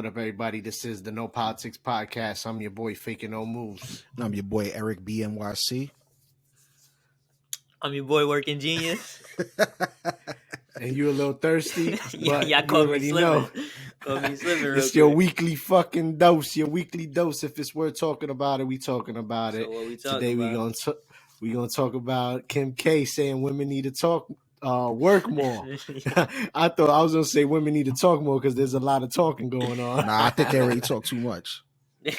What up, everybody? This is the No Politics Podcast. I'm your boy, Faking No Moves. I'm your boy, erikBnyc. I'm your boy, WorkinGenius. And you a little thirsty, but yeah, you call me already slipping. know. Call me slipping real It's your quick. weekly fucking dose, your weekly dose. If it's worth talking about it, we talking about it. So what we talking Today about? we gonna talk about Kim K saying women need to work more. I thought I was gonna say women need to talk more because there's a lot of talking going on. Nah, I think they already talk too much.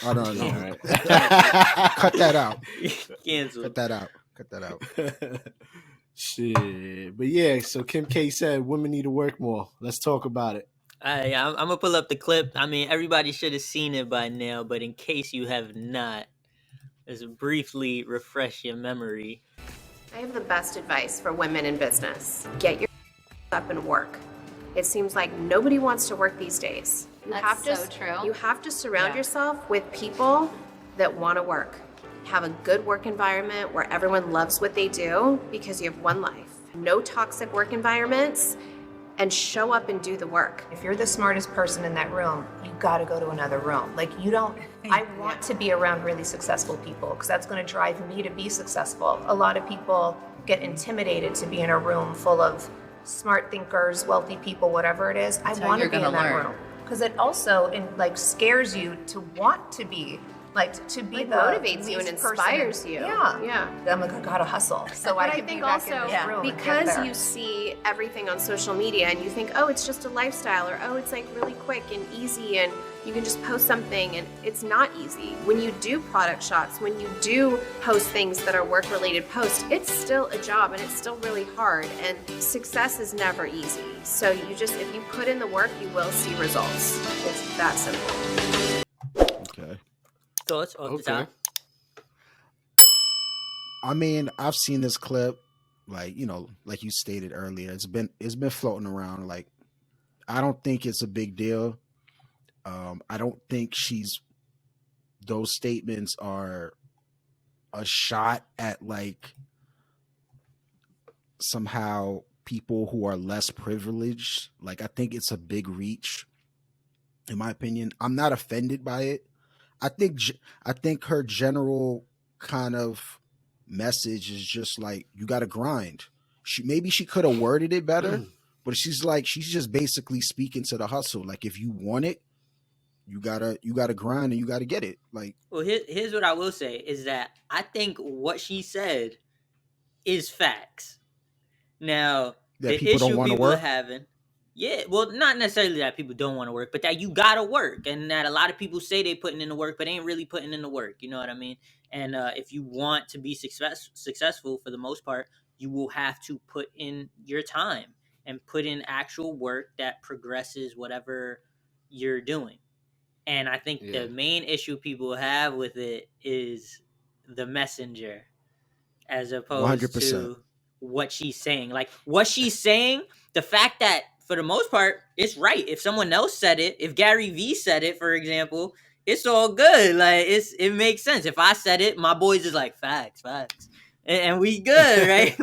Oh, no. All right. Cut that out. Cancel. Cut that out. Shit. But yeah, so Kim K said women need to work more. Let's talk about it. I'm gonna pull up the clip. I mean, everybody should have seen it by now, but in case you have not, let's briefly refresh your memory. I have the best advice for women in business. Get your up and work. It seems like nobody wants to work these days. That's so true. You have to surround yourself with people that want to work. Have a good work environment where everyone loves what they do because you have one life. No toxic work environments, and show up and do the work. If you're the smartest person in that room, you gotta go to another room. Like I want to be around really successful people because that's gonna drive me to be successful. A lot of people get intimidated to be in a room full of smart thinkers, wealthy people, whatever it is. I want to be in that room because it also scares you to want to be to be It the motivates you and least person inspires you. Yeah. I'm like, I gotta hustle. So But I I can think be back also in this room and get because there. you see everything on social media and you think, oh, it's just a lifestyle, or oh, it's like really quick and easy and you can just post something, and it's not easy. When you do product shots, when you do post things that are work related posts, it's still a job and it's still really hard, and success is never easy. So if you put in the work, you will see results. It's that simple. Okay. Thoughts off the top? I mean, I've seen this clip, like you stated earlier. It's been floating around. Like, I don't think it's a big deal. I don't think those statements are a shot at somehow people who are less privileged. Like, I think it's a big reach, in my opinion. I'm not offended by it. I think her general kind of message is just like, you got to grind. Maybe she could have worded it better, but she's just basically speaking to the hustle. Like, if you want it, you gotta grind and you gotta get it. Like, well, here's what I will say is that I think what she said is facts. Now, that the people issue don't want to people are work. having, well, not necessarily that people don't want to work, but that you gotta work, and that a lot of people say they putting in the work, but ain't really putting in the work. You know what I mean? And if you want to be successful, for the most part, you will have to put in your time and put in actual work that progresses whatever you're doing. And I think the main issue people have with it is the messenger, as opposed 100%. to what she's saying. Like, what she's saying, the fact that for the most part, it's right. If someone else said it, if GaryVee said it, for example, it's all good. Like, it makes sense. If I said it, my boys is like, facts. And we good, right?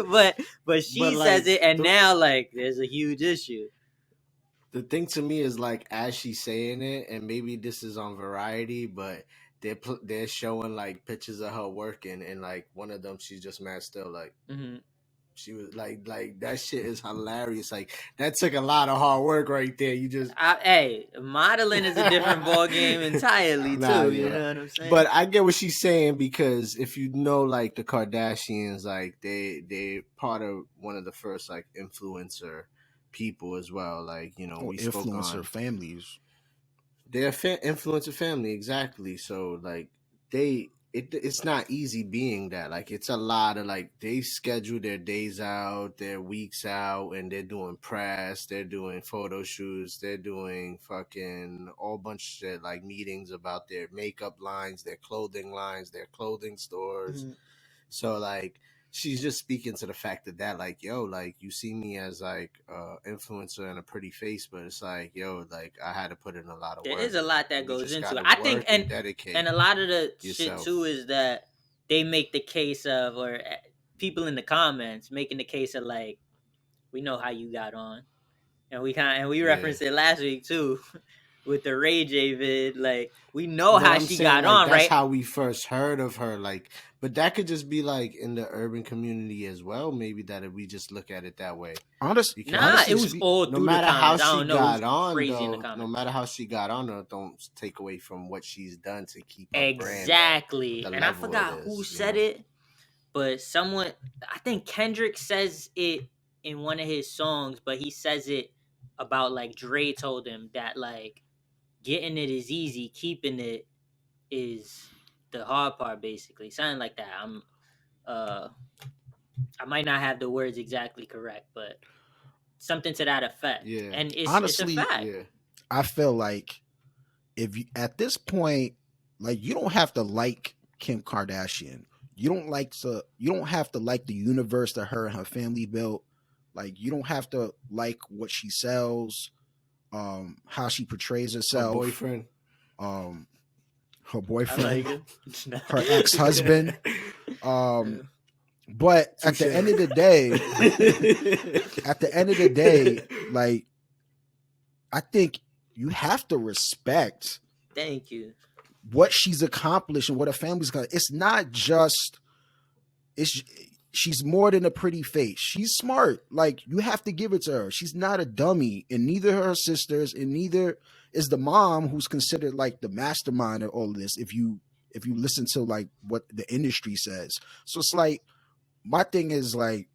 but she says it, and now, like, there's a huge issue. The thing to me is, like, as she's saying it, and maybe this is on Variety, but they're showing like pictures of her working, and like one of them, she's just mad still. Like, she was like that shit is hilarious. Like, that took a lot of hard work right there. You just modeling is a different ball game entirely too. You know what I'm saying? But I get what she's saying, because if you know, like, the Kardashians, like they part of one of the first like influencer people as well. Like, we influencer families. They're influencer family, exactly. So like it's not easy being that. Like, it's a lot of, like, they schedule their days out, their weeks out, and they're doing press, they're doing photo shoots, they're doing fucking all bunch of shit, like meetings about their makeup lines, their clothing lines, their clothing stores. So like, she's just speaking to the fact that like, yo, like, you see me as like influencer and a pretty face, but it's like, yo, like, I had to put in a lot of work. There is a lot that goes into it. I think, and a lot of the shit too is that they make the case of, or people in the comments making the case of, like, we know how you got on, and we referenced it last week too. with the Ray J vid. Like, we know But how I'm she saying, got like, on, that's right? how we first heard of her. Like, but that could just be like in the urban community as well. Maybe that if we just look at it that way. Honestly, Nah, honestly, it was all No through the matter how comments. I she don't know. It was got on, crazy in the though, comments. no matter how she got on, though, don't take away from what she's done to keep her Exactly. brand up, the And I level forgot it who is, said it, but someone, I think Kendrick says it in one of his songs, but he says it about like Dre told him that like getting it is easy, keeping it is the hard part, basically. Something like that. I might not have the words exactly correct, but something to that effect. Yeah. And it's honestly, a fact. Yeah. I feel like if you, at this point, like you don't have to like Kim Kardashian. You don't have to like the universe that her and her family built. Like you don't have to like what she sells, how she portrays Her herself, boyfriend. her I boyfriend, like it. her ex-husband. But at the Touché. end of the day, like I think you have to respect Thank you. what she's accomplished and what her family's got. It's not just she's more than a pretty face. She's smart. Like you have to give it to her. She's not a dummy, and neither her sisters, and neither is the mom, who's considered like the mastermind of all of this. If you listen to like what the industry says, so it's like my thing is like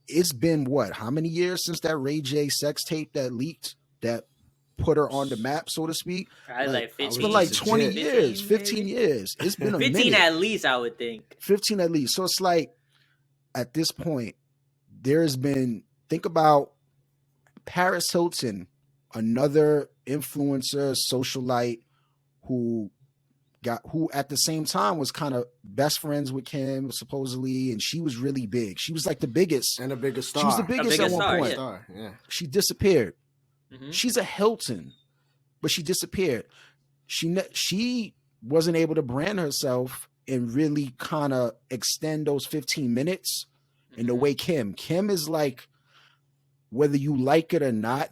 it's been what, how many years since that Ray J sex tape that leaked that put her on the map, so to speak? Probably like 15. It's been like 20 15 years, 15 maybe? years. It's been a 15 minute. at least, I would think. 15 at least. So it's like at this point, there's been, think about Paris Hilton, another influencer, socialite who at the same time was kind of best friends with Kim, supposedly, and she was really big. She was like the biggest. And a bigger star. She was the biggest at one star, point. Yeah. She disappeared. Mhm. She's a Hilton, but she disappeared. She wasn't able to brand herself and really kind of extend those 15 minutes in the way Kim is like, whether you like it or not,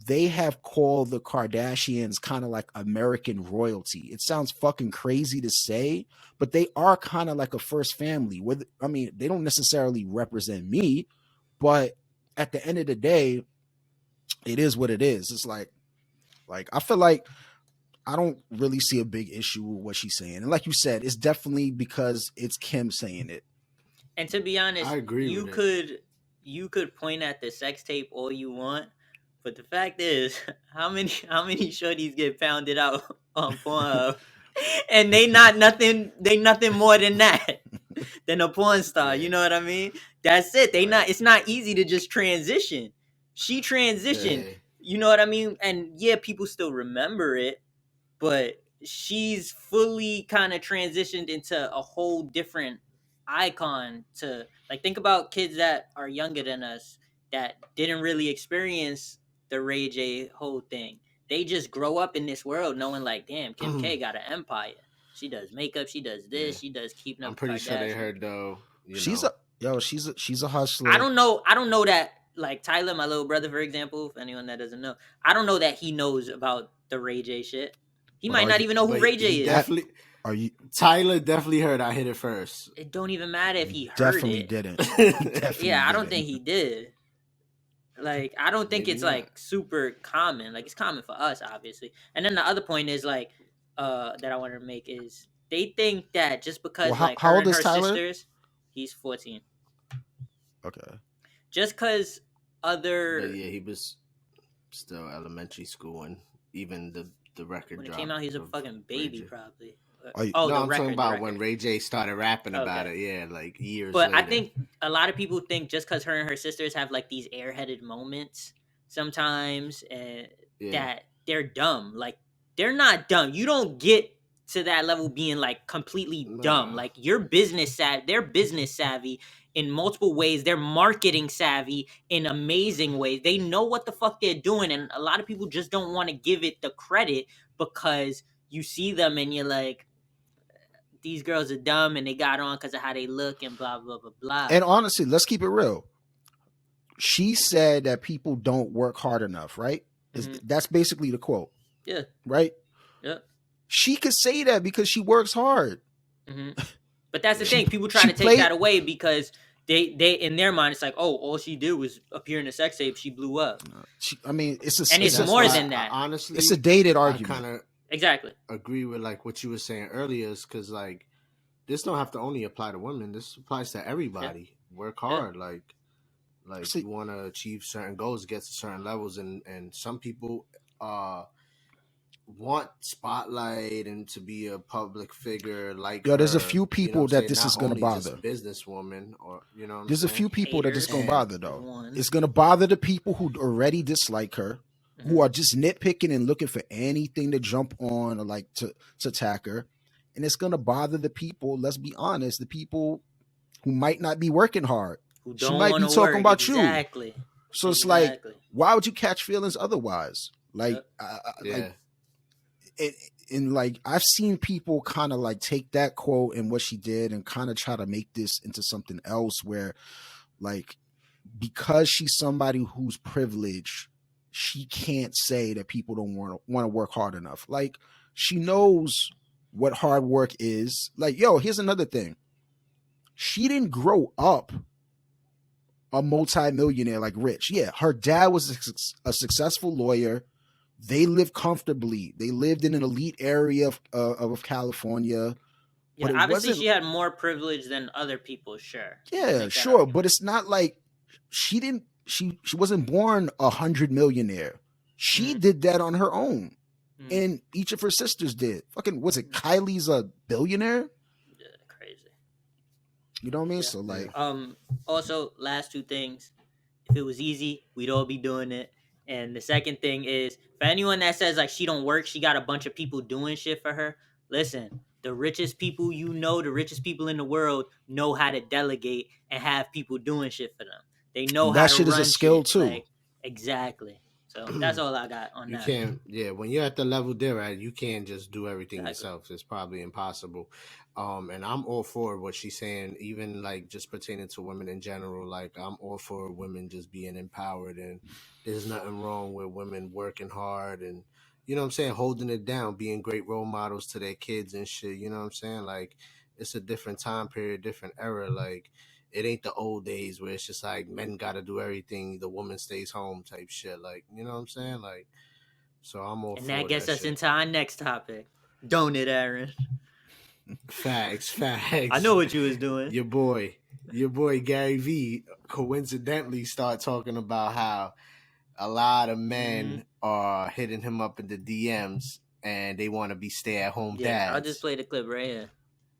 they have called the Kardashians kind of like American royalty. It sounds fucking crazy to say, but they are kind of like a first family. I mean, they don't necessarily represent me, but at the end of the day, it is what it is. It's like I feel like I don't really see a big issue with what she's saying. And like you said, it's definitely because it's Kim saying it. And to be honest, I agree you with you could point at the sex tape all you want, but the fact is, how many shorties get pounded out on Pornhub, and they nothing more than that, than a porn star. You know what I mean? That's it. It's not easy to just transition. She transitioned. Yeah. You know what I mean? And yeah, people still remember it, but she's fully kind of transitioned into a whole different icon. To like, think about kids that are younger than us that didn't really experience the Ray J whole thing. They just grow up in this world knowing like, damn, Kim K got an empire. She does makeup, she does this, Yeah. she does keeping up. I'm pretty sure they Kardashian. heard though. She's a hustler. I don't know that, like Tyler, my little brother, for example, if anyone that doesn't know, I don't know that he knows about the Ray J shit. He might not even know who Ray J is. Definitely. Tyler definitely heard I hit it first. It don't even matter if he heard definitely it. didn't. Definitely Yeah, I don't didn't. think he did. Like, I don't think Maybe it's not. like super common. Like, it's common for us, obviously. And then the other point is like, that I wanted to make is they think that just because Well, like how her old and is her Tyler? sisters, he's 14. Okay. Just because other But yeah, he was still elementary school, and even the record when it drop came out, he's a of fucking Ray baby J. probably. Are you- Oh, No, the I'm record, talking about the when record. Ray J started rapping about Okay. it. Yeah, like years But later. I think a lot of people think just because her and her sisters have like these airheaded moments sometimes, Yeah. that they're dumb. Like, they're not dumb. You don't get to that level being like completely dumb. Nah. Like, you're business savvy. They're business savvy in multiple ways. They're marketing savvy in amazing ways. They know what the fuck they're doing, and a lot of people just don't want to give it the credit because you see them and you're like, these girls are dumb and they got on because of how they look and blah blah blah blah. And honestly, let's keep it real. She said that people don't work hard enough, right? Mhm. That's basically the quote. Yeah. Right? Yeah. She could say that because she works hard. Mm-hmm. But that's the She- thing. People try she to take played- that away because they in their mind it's like, oh, all she did was appear in a sex tape. She blew up. I mean, it's a And it's That's more why than that. honestly, it's a dated I argument. kind of Exactly. agree with like what you were saying earlier, is because like this don't have to only apply to women. This applies to everybody. Work hard, like See- you want to achieve certain goals, get to certain levels, and some people want spotlight and to be a public figure. Like, there's a her, few people that this not is gonna only bother. just businesswoman, or There's a few people that this Haters. gonna bother though. One. It's gonna bother the people who already dislike her, who are just nitpicking and looking for anything to jump on or like to attack her. And it's gonna bother the people, let's be honest, the people who might not be working hard. Who She don't might be wanna talking work. about you. Exactly. So it's like, why would you catch feelings otherwise? Like, yeah. and like I've seen people kind of like take that quote and what she did and kind of try to make this into something else where, like, because she's somebody who's privileged, she can't say that people don't want to work hard enough. Like, she knows what hard work is. Like, yo, here's another thing. She didn't grow up a multi-millionaire like rich. Yeah, her dad was a successful lawyer. They lived comfortably. They lived in an elite area of California. Yeah, But it obviously wasn't- she had more privilege than other people, sure. Yeah, sure, but it's not like she wasn't born 100 millionaire. She did that on her own, and each of her sisters did. Fucking, was it Kylie's a billionaire? Yeah, crazy. You know what I mean? Yeah. So like, Also, last two things. If it was easy, we'd all be doing it. And the second thing is, for anyone that says like she don't work, she got a bunch of people doing shit for her. Listen, the richest people the richest people in the world know how to delegate and have people doing shit for them. They know that how to shit is a run skill shit. too. Like, exactly. So that's all I got on You that. can't, when you're at the level they're at, you can't just do everything Exactly. yourself. It's probably impossible. And I'm all for what she's saying, even like just pertaining to women in general. Like, I'm all for women just being empowered, and there's nothing wrong with women working hard and, you know what I'm saying, holding it down, being great role models to their kids and shit. You know what I'm saying? Like, it's a different time period, different era. Like, it ain't the old days where it's just like men got to do everything, the woman stays home type shit. Like, you know what I'm saying? Like, so I'm all And for that gets us shit. into our next topic. Don't it, Aaron? Facts. I know what you was doing. Your boy GaryVee coincidentally start talking about how a lot of men are hitting him up in the DMs and they want to be stay-at-home dads. I'll just play the clip right here.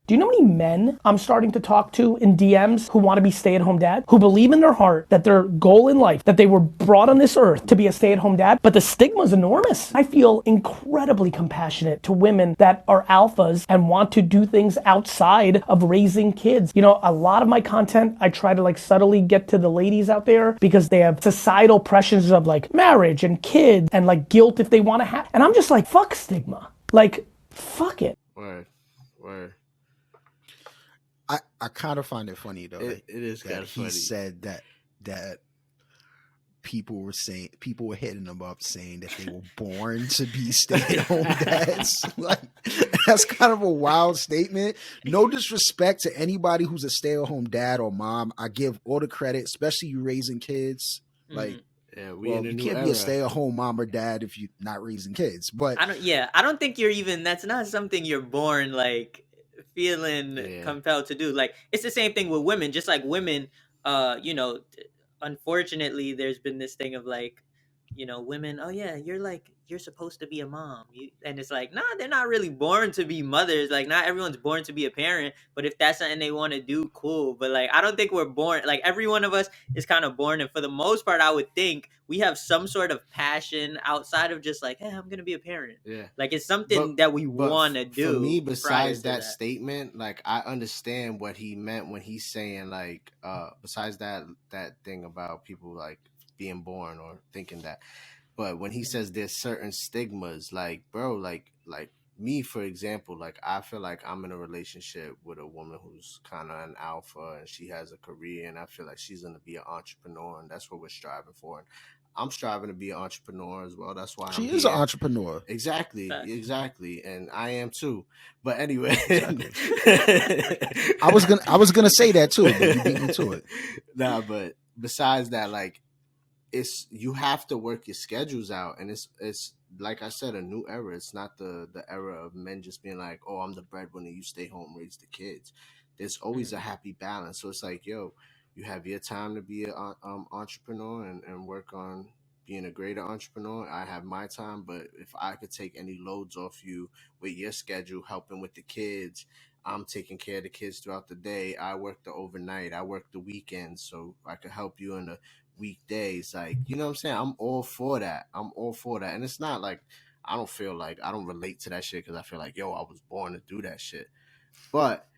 Do you know how many men I'm starting to talk to in DMs who want to be stay-at-home dad, who believe in their heart that their goal in life, that they were brought on this earth to be a stay-at-home dad, but the stigma is enormous. I feel incredibly compassionate to women that are alphas and want to do things outside of raising kids. You know, a lot of my content, I try to like subtly get to the ladies out there because they have societal pressures of like marriage and kids and like guilt if they want to have, and I'm just like, fuck stigma. Like, fuck it. Word. I kind of find it funny though. It is kind of funny. He said that people were hitting him up saying that they were born to be stay-at-home dads. Like, that's kind of a wild statement. No disrespect to anybody who's a stay-at-home dad or mom. I give all the credit, especially you raising kids. Like, yeah, you can't be a stay-at-home mom or dad if you're not raising kids. But I don't think you're even. That's not something you're born like feeling compelled to do. Like, it's the same thing with women. Just like women, you know, unfortunately, there's been this thing of like, you know, women. Oh yeah, you're supposed to be a mom. And it's like, nah, they're not really born to be mothers. Like, not everyone's born to be a parent. But if that's something they want to do, cool. But like, I don't think we're born. Like, every one of us is kind of born, and for the most part, I would think we have some sort of passion outside of just like, hey, I'm gonna be a parent. Yeah, like it's something that we want to do. For me, besides that statement, like, I understand what he meant when he's saying like, besides that thing about people like being born or thinking that. But when he says there's certain stigmas, like, bro, like me, for example, like I feel like I'm in a relationship with a woman who's kind of an alpha and she has a career, and I feel like she's going to be an entrepreneur, and that's what we're striving for. And I'm striving to be an entrepreneur as well. That's why I'm She is an here. entrepreneur. Exactly, Facts. exactly, and I am too. But anyway, Exactly. I was gonna say that too, but you beat me to it. Nah, but besides that, like, it's you have to work your schedules out, and it's like I said, a new era. It's not the era of men just being like, oh, I'm the breadwinner, you stay home, raise the kids. There's always a happy balance. So it's like, yo, you have your time to be an entrepreneur and work on being a greater entrepreneur. I have my time, but if I could take any loads off you with your schedule, helping with the kids, I'm taking care of the kids throughout the day. I work the overnight, I work the weekends, so I could help you in the weekdays. Like, you know what I'm saying? I'm all for that. I'm all for that. And it's not like I don't feel like I don't relate to that shit because I feel like, yo, I was born to do that shit. But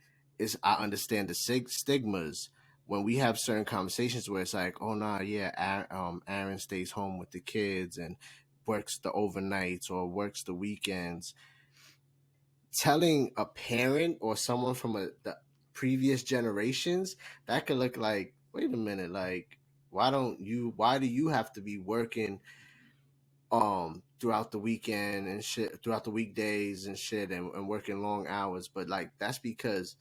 I understand the stigmas when we have certain conversations where it's like, oh nah, yeah, Aaron stays home with the kids and works the overnights or works the weekends. Telling a parent or someone from the previous generations, that could look like, wait a minute, like, why do you have to be working throughout the weekend and shit, throughout the weekdays and shit, and working long hours? But like, that's because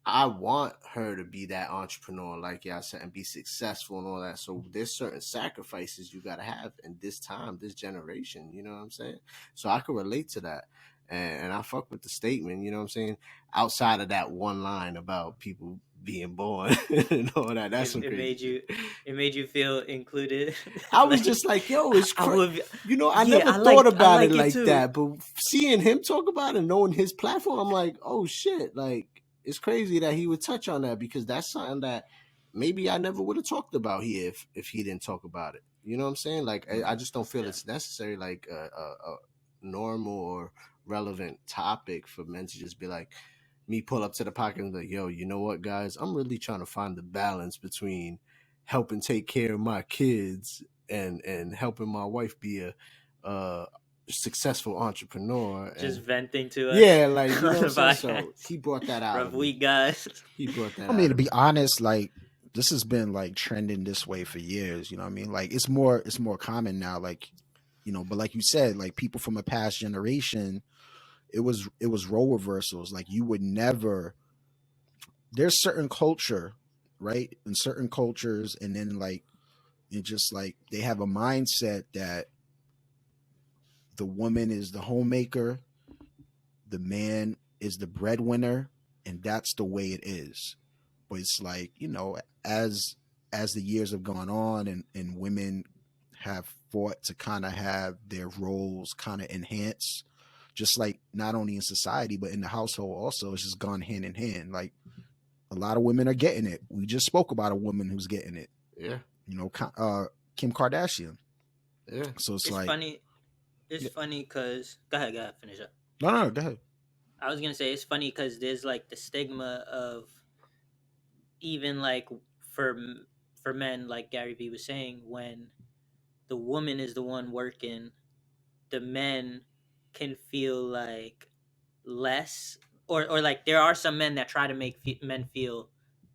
I want her to be that entrepreneur, like y'all said, and be successful and all that. So there's certain sacrifices you gotta have in this time, this generation. You know what I'm saying? So I could relate to that, and I fuck with the statement. You know what I'm saying? Outside of that one line about people being born and all that, that's some crazy. It made you feel included. I was just like, yo, it's crazy. You know, I Yeah, never thought about it like too. that, but seeing him talk about it, knowing his platform, I'm like, oh shit, like. It's crazy that he would touch on that because that's something that maybe I never would have talked about here if he didn't talk about it. You know what I'm saying? Like, I just don't feel it's necessary, like a normal or relevant topic for men to just be like, me pull up to the pocket and be like, yo, you know what, guys? I'm really trying to find the balance between helping take care of my kids and helping my wife be a successful entrepreneur. Just venting to us. Yeah, like, you know what I'm saying? So he brought that out. Rough week, guys. He brought that out. I mean, to be honest, like, this has been like trending this way for years. You know what I mean? Like, it's more common now. Like, you know, but like you said, like people from a past generation, it was role reversals. Like, you would never. There's certain culture, right? In certain cultures, and then like it just like they have a mindset that the woman is the homemaker, the man is the breadwinner, and that's the way it is. But it's like, you know, as the years have gone on and women have fought to kind of have their roles kind of enhanced, just like not only in society, but in the household also, it's just gone hand in hand. Like, a lot of women are getting it. We just spoke about a woman who's getting it. Yeah. You know, Kim Kardashian. Yeah. So it's like funny. It's funny because go ahead, finish up. No, go ahead. I was gonna say it's funny because there's like the stigma of even like for men, like GaryVee was saying, when the woman is the one working, the men can feel like less, or like there are some men that try to make men feel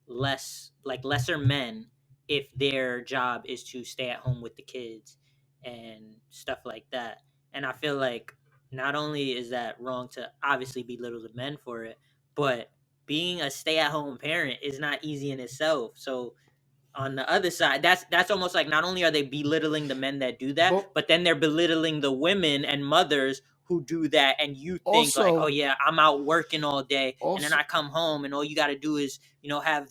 less, like lesser men, if their job is to stay at home with the kids and stuff like that. And I feel like not only is that wrong to obviously belittle the men for it, but being a stay-at-home parent is not easy in itself. So on the other side, that's almost like not only are they belittling the men that do that, but then they're belittling the women and mothers who do that. And you think also, like, oh yeah, I'm out working all day, and then I come home and all you got to do is, you know, have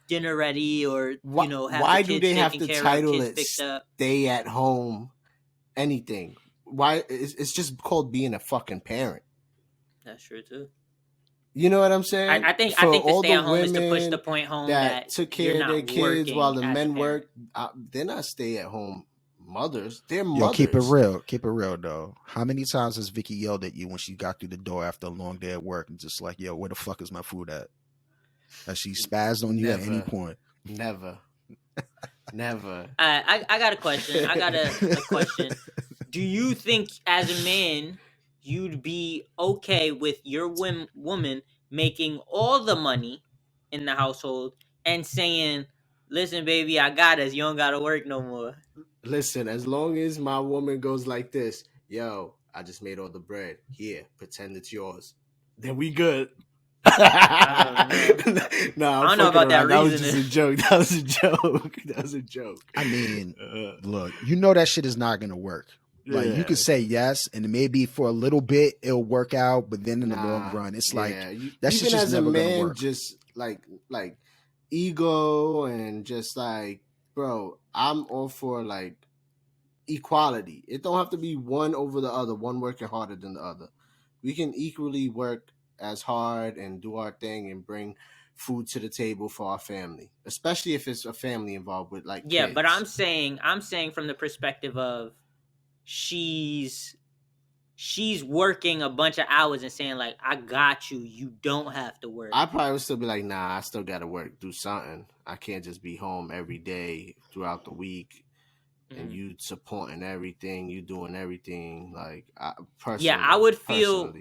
dinner ready, or you know, have why the kids do they have taken to care title of, it kids picked up. Stay at home anything? Why? It's just called being a fucking parent. That's true too. You know what I'm saying? I think the stay at home is to push the point home that took care of their kids while the men work. They're not stay at home mothers. They're mothers. Yo, keep it real. Keep it real though. How many times has Vicky yelled at you when she got through the door after a long day at work and just like, yo, where the fuck is my food at? Has she spazzed on you at any point? Never. Never. I got a question. Do you think as a man you'd be okay with your woman making all the money in the household and saying, listen, baby, I got us. You don't got to work no more. Listen, as long as my woman goes like this, yo, I just made all the bread. Here, pretend it's yours. Then we good. I don't know. No, I don't know about that That was just reasoning. a joke. That was a joke. That was a joke. I mean, look, you know that shit is not gonna work. Like you could say yes, and maybe for a little bit it'll work out, but then in the long run, it's like that shit's even just as a never gonna man, work. just like ego and just like, bro, I'm all for like equality. It don't have to be one over the other, one working harder than the other. We can equally work as hard and do our thing and bring food to the table for our family, especially if it's a family involved with like Yeah, kids. but I'm saying from the perspective of she's working a bunch of hours and saying like, I got you, you don't have to work. I probably would still be like, nah, I still gotta work, do something. I can't just be home every day throughout the week. And you supporting everything, you doing everything. Like, personally, yeah, I would feel.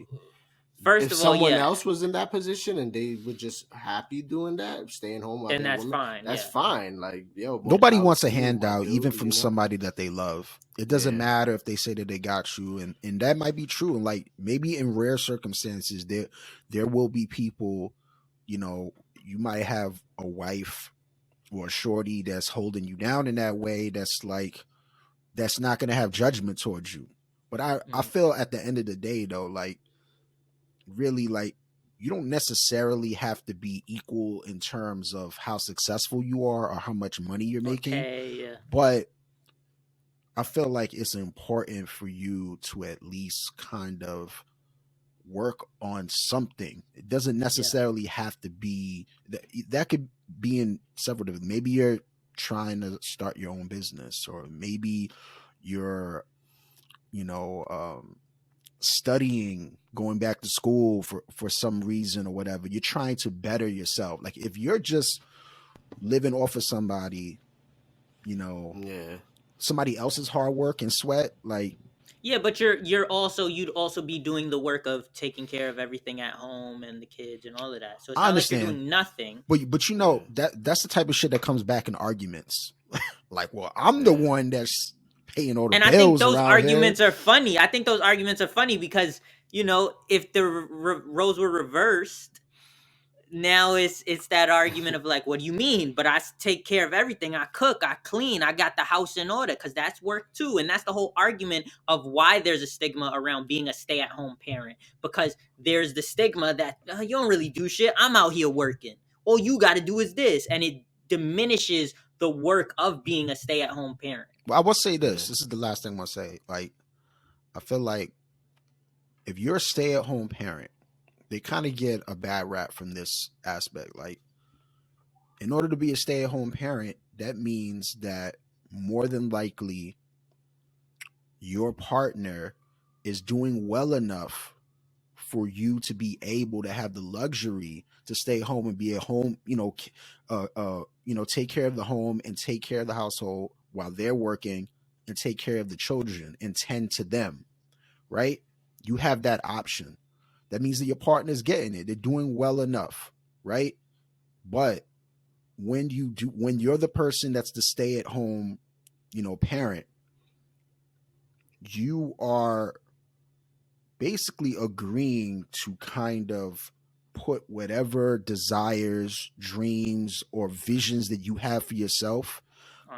First if of all, someone else was in that position and they were just happy doing that, staying home, then that's fine. That's fine. Like, yo, nobody wants a handout, even from somebody that they love. It doesn't Yeah. matter if they say that they got you, and that might be true. And like maybe in rare circumstances, there will be people, you know, you might have a wife or a shorty that's holding you down in that way. That's like that's not going to have judgment towards you. But I feel at the end of the day though, like really like you don't necessarily have to be equal in terms of how successful you are or how much money you're making. Okay, yeah. But I feel like it's important for you to at least kind of work on something. It doesn't necessarily have to be that could be in several different. Maybe you're trying to start your own business, or maybe you're, you know, studying, going back to school for some reason or whatever. You're trying to better yourself. Like if you're just living off of somebody, you know, somebody else's hard work and sweat, like yeah, but you'd also be doing the work of taking care of everything at home and the kids and all of that. So it's not like you're doing nothing. But you know that's the type of shit that comes back in arguments. Like, well, I'm the one that's paying all the bills. And I think those arguments here. are funny. I think those arguments are funny because, you know, if the roles were reversed, now it's that argument of like, what do you mean? But I take care of everything. I cook, I clean, I got the house in order, because that's work too. And that's the whole argument of why there's a stigma around being a stay-at-home parent, because there's the stigma that you don't really do shit. I'm out here working. All you got to do is this, and it diminishes the work of being a stay-at-home parent. Well, I will say this. This is the last thing I'm gonna say. Like, I feel like if you're a stay-at-home parent, they kind of get a bad rap from this aspect. Like, in order to be a stay-at-home parent, that means that more than likely your partner is doing well enough for you to be able to have the luxury to stay home and be at home, take care of the home and take care of the household while they're working, and take care of the children and tend to them, right? You have that option. That means that your partner's getting it. They're doing well enough, right? But when you're the person that's the stay-at-home, parent, you are basically agreeing to kind of put whatever desires, dreams, or visions that you have for yourself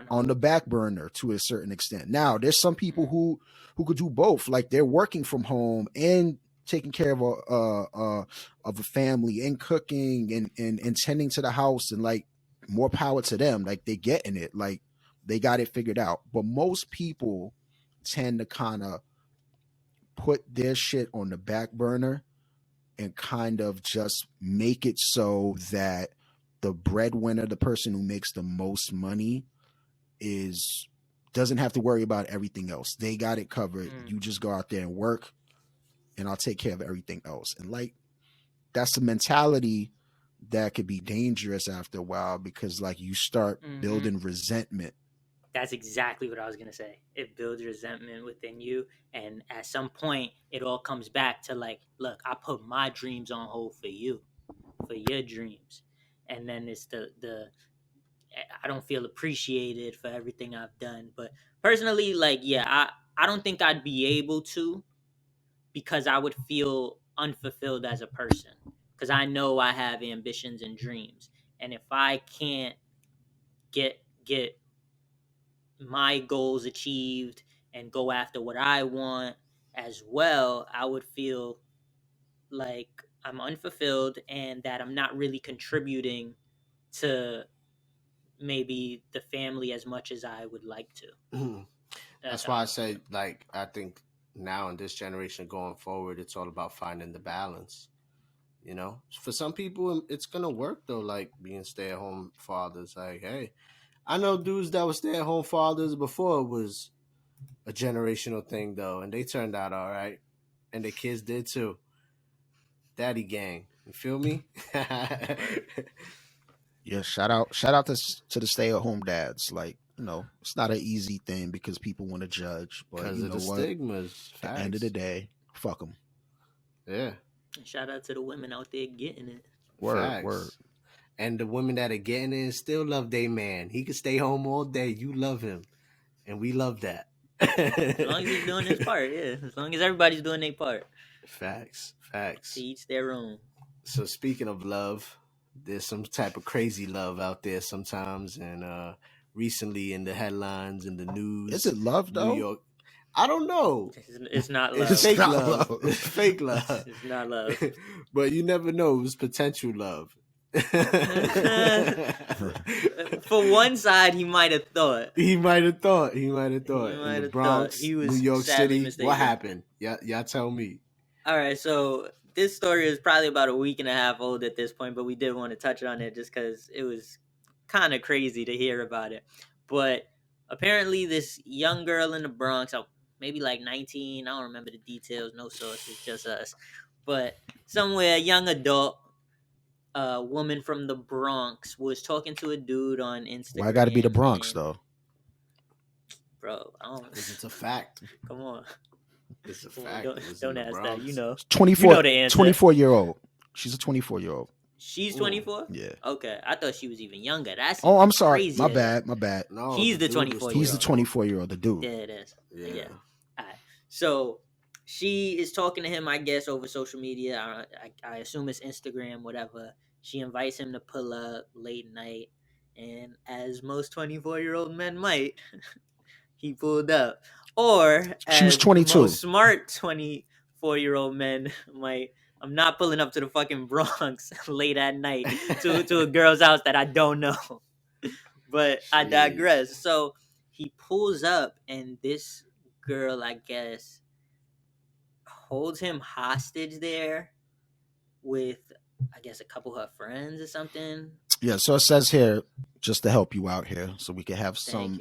on the back burner to a certain extent. Now, there's some people who could do both. Like, they're working from home and taking care of a family and cooking and tending to the house, and like, more power to them. Like, they getting it. Like, they got it figured out. But most people tend to kind of put their shit on the back burner and kind of just make it so that the breadwinner, the person who makes the most money, doesn't have to worry about everything else. They got it covered. You just go out there and work, and I'll take care of everything else. And like, that's a mentality that could be dangerous after a while, because like, you start building resentment That's exactly what I was gonna say. It builds resentment within you, and at some point, it all comes back to like, look, I put my dreams on hold for you, for your dreams, and then it's the I don't feel appreciated for everything I've done. But personally, like, yeah, I don't think I'd be able to, because I would feel unfulfilled as a person, because I know I have ambitions and dreams, and if I can't get my goals achieved and go after what I want as well, I would feel like I'm unfulfilled and that I'm not really contributing to maybe the family as much as I would like to. That's why I say, like, I think now in this generation going forward, it's all about finding the balance. You know, for some people, it's gonna work though, like being stay-at-home fathers. Like, hey, I know dudes that were stay-at-home fathers before it was a generational thing though, and they turned out all right, and the kids did too. Daddy gang, you feel me? Yeah, shout out to the stay-at-home dads. Like, you know, it's not an easy thing because people want to judge, but Because you of know the what? stigmas. At the end of the day, fuck them. Yeah. And shout out to the women out there getting it. Word. And the women that are getting it still love their man. He can stay home all day. You love him. And we love that. As long as he's doing his part, yeah. As long as everybody's doing their part. Facts. To each their own. So speaking of love, there's some type of crazy love out there sometimes. And recently in the headlines, in the news. Is it love though? New York. I don't know. It's not love. It's fake love. It's fake love. It's not love. But you never know. It's potential love. For one side, he might have thought. He might have thought. In the Bronx, he was New York City. mistaken. What happened? Y'all tell me. All right, so this story is probably about a week and a half old at this point, but we did want to touch on it just because it was kind of crazy to hear about it. But apparently this young girl in the Bronx, maybe like 19, I don't remember the details, no sources, just us. But somewhere, a young adult woman from the Bronx was talking to a dude on Instagram. Why got to be the Bronx though? Bro, I don't. It's a fact. Come on. It's a fact. Don't ask that. You know. 24. You know the answer. 24-year-old. She's a 24-year-old. She's 24? Yeah. Okay. I thought she was even younger. That's I'm sorry. crazy. My bad. No, he's the 24. He's the 24-year-old. The dude. Yeah, it is. Yeah. All right. So she is talking to him, I guess, over social media. I assume it's Instagram, whatever. She invites him to pull up late night, and as most 24-year-old men might, he pulled up. Or she was 22. Most smart 24-year-old men might. I'm not pulling up to the fucking Bronx late at night to a girl's house that I don't know. But I digress. So he pulls up, and this girl, I guess, holds him hostage there with, I guess, a couple of her friends or something. Yeah, so it says here, just to help you out here, so we can have some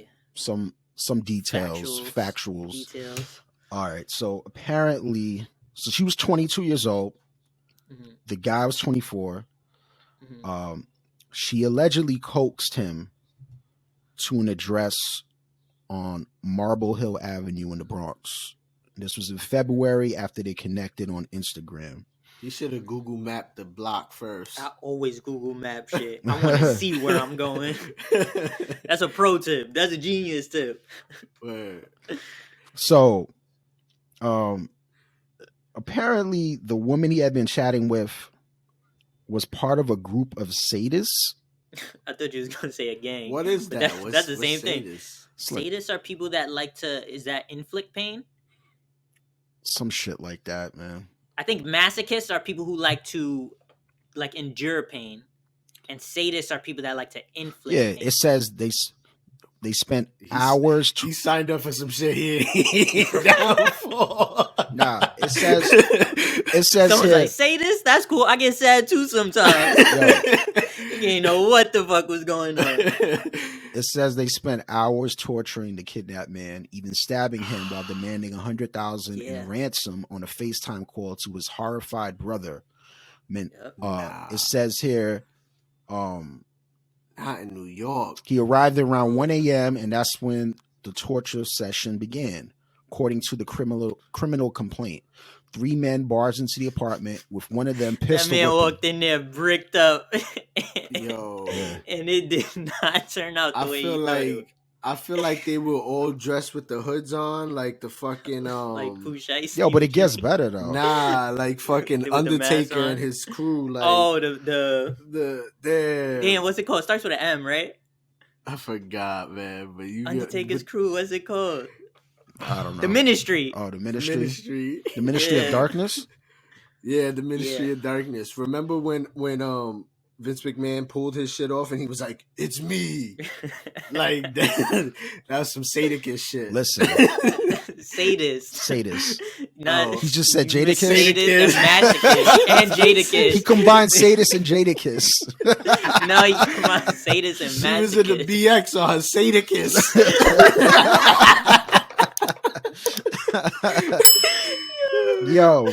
details, factuals. All right, so apparently, so she was 22 years old. Mm-hmm. The guy was 24. Mm-hmm. She allegedly coaxed him to an address on Marble Hill Avenue in the Bronx. This was in February after they connected on Instagram. You should have Google mapped the block first. I always Google map shit. I want to see where I'm going. That's a pro tip. That's a genius tip. Word. So, apparently the woman he had been chatting with was part of a group of sadists. I thought you was going to say a gang. What is that? That's the same thing. Sadists? Sadists are people that like to, is that inflict pain? Some shit like that, man. I think masochists are people who like to endure pain, and sadists are people that like to inflict pain. Yeah, it says they spent hours. He signed up for some shit he down for. Nah, it says someone's here, like, sadist? That's cool. I get sad too sometimes. You ain't know what the fuck was going on. It says they spent hours torturing the kidnapped man, even stabbing him while demanding $100,000 in ransom on a FaceTime call to his horrified brother. It says here, Not in New York. He arrived around 1 a.m. and that's when the torture session began, according to the criminal complaint. 3 men barged into the apartment with one of them pistol. That man walked in there bricked up. Yo. And it did not turn out the way you thought it would. I feel like they were all dressed with the hoods on, like the fucking like Pooh Shiesty. Yo, but it gets better though. Nah, like fucking Undertaker and his crew. Like the damn, what's it called? Starts with an M, right? I forgot, man. But you Undertaker's crew. What's it called? I don't know. The Ministry. Oh, the Ministry. The Ministry of Darkness. Yeah, the Ministry of Darkness. Remember when Vince McMahon pulled his shit off and he was like, "It's me." Like that was some sadist shit. Listen. Sadist. He just said Jadakiss. Sadist and masochist and Jadakiss. He combined sadist and Jadakiss. No, he combined sadist and masochist. She was in the BX on her Sadicus. Yo.